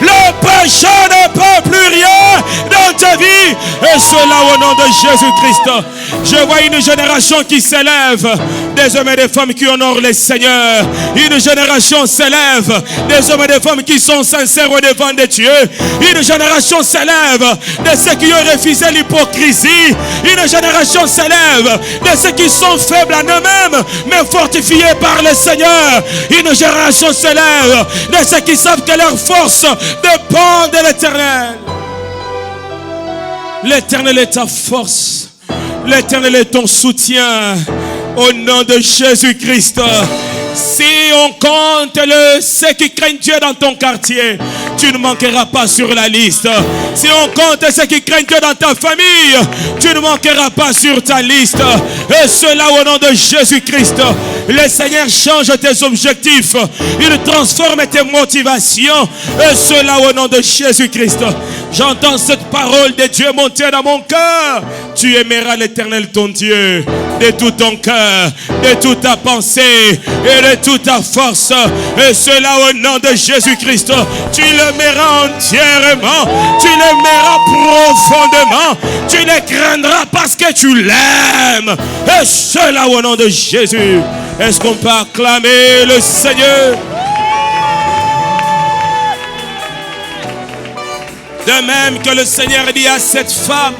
Le péché ne peut plus rien dans ta vie. Et cela au nom de Jésus-Christ. Je vois une génération qui s'élève, des hommes et des femmes qui honorent le Seigneur. Une génération s'élève, des hommes et des femmes qui sont sincères au devant de Dieu. Une génération s'élève de ceux qui ont refusé l'hypocrisie. Une génération s'élève de ceux qui sont faibles en eux-mêmes, mais fortifiés par le Seigneur. Une génération s'élève de ceux qui savent que leur force dépend de l'Éternel. L'Éternel est ta force. L'Éternel est ton soutien. Au nom de Jésus-Christ, Si on compte ceux qui craignent Dieu dans ton quartier, tu ne manqueras pas sur la liste. Si on compte ceux qui craignent Dieu dans ta famille, tu ne manqueras pas sur ta liste. Et cela au nom de Jésus-Christ. Le Seigneur change tes objectifs. Il transforme tes motivations. Et cela au nom de Jésus-Christ. J'entends cette parole de Dieu monter dans mon cœur. Tu aimeras l'Éternel ton Dieu de tout ton cœur, de toute ta pensée et de toute ta force. Et cela au nom de Jésus-Christ. Tu l'aimeras entièrement. Tu l'aimeras profondément. Tu le craindras parce que tu l'aimes. Et cela au nom de Jésus. Est-ce qu'on peut acclamer le Seigneur? De même que le Seigneur dit à cette femme,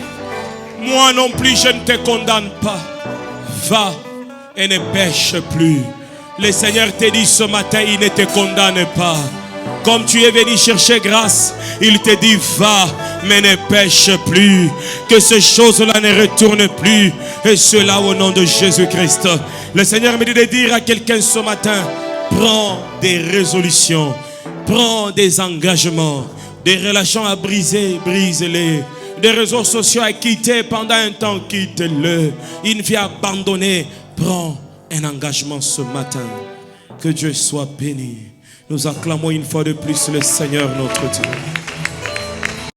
moi non plus je ne te condamne pas. Va et ne pêche plus. Le Seigneur te dit ce matin, il ne te condamne pas. Comme tu es venu chercher grâce, il te dit va, mais ne pêche plus. Que ces choses-là ne retournent plus. Et cela au nom de Jésus-Christ. Le Seigneur me dit de dire à quelqu'un ce matin, prends des résolutions, prends des engagements, des relations à briser, brise-les. Des réseaux sociaux à quitter pendant un temps, quitte-le. Une vie abandonnée, prends un engagement ce matin. Que Dieu soit béni. Nous acclamons une fois de plus le Seigneur notre Dieu.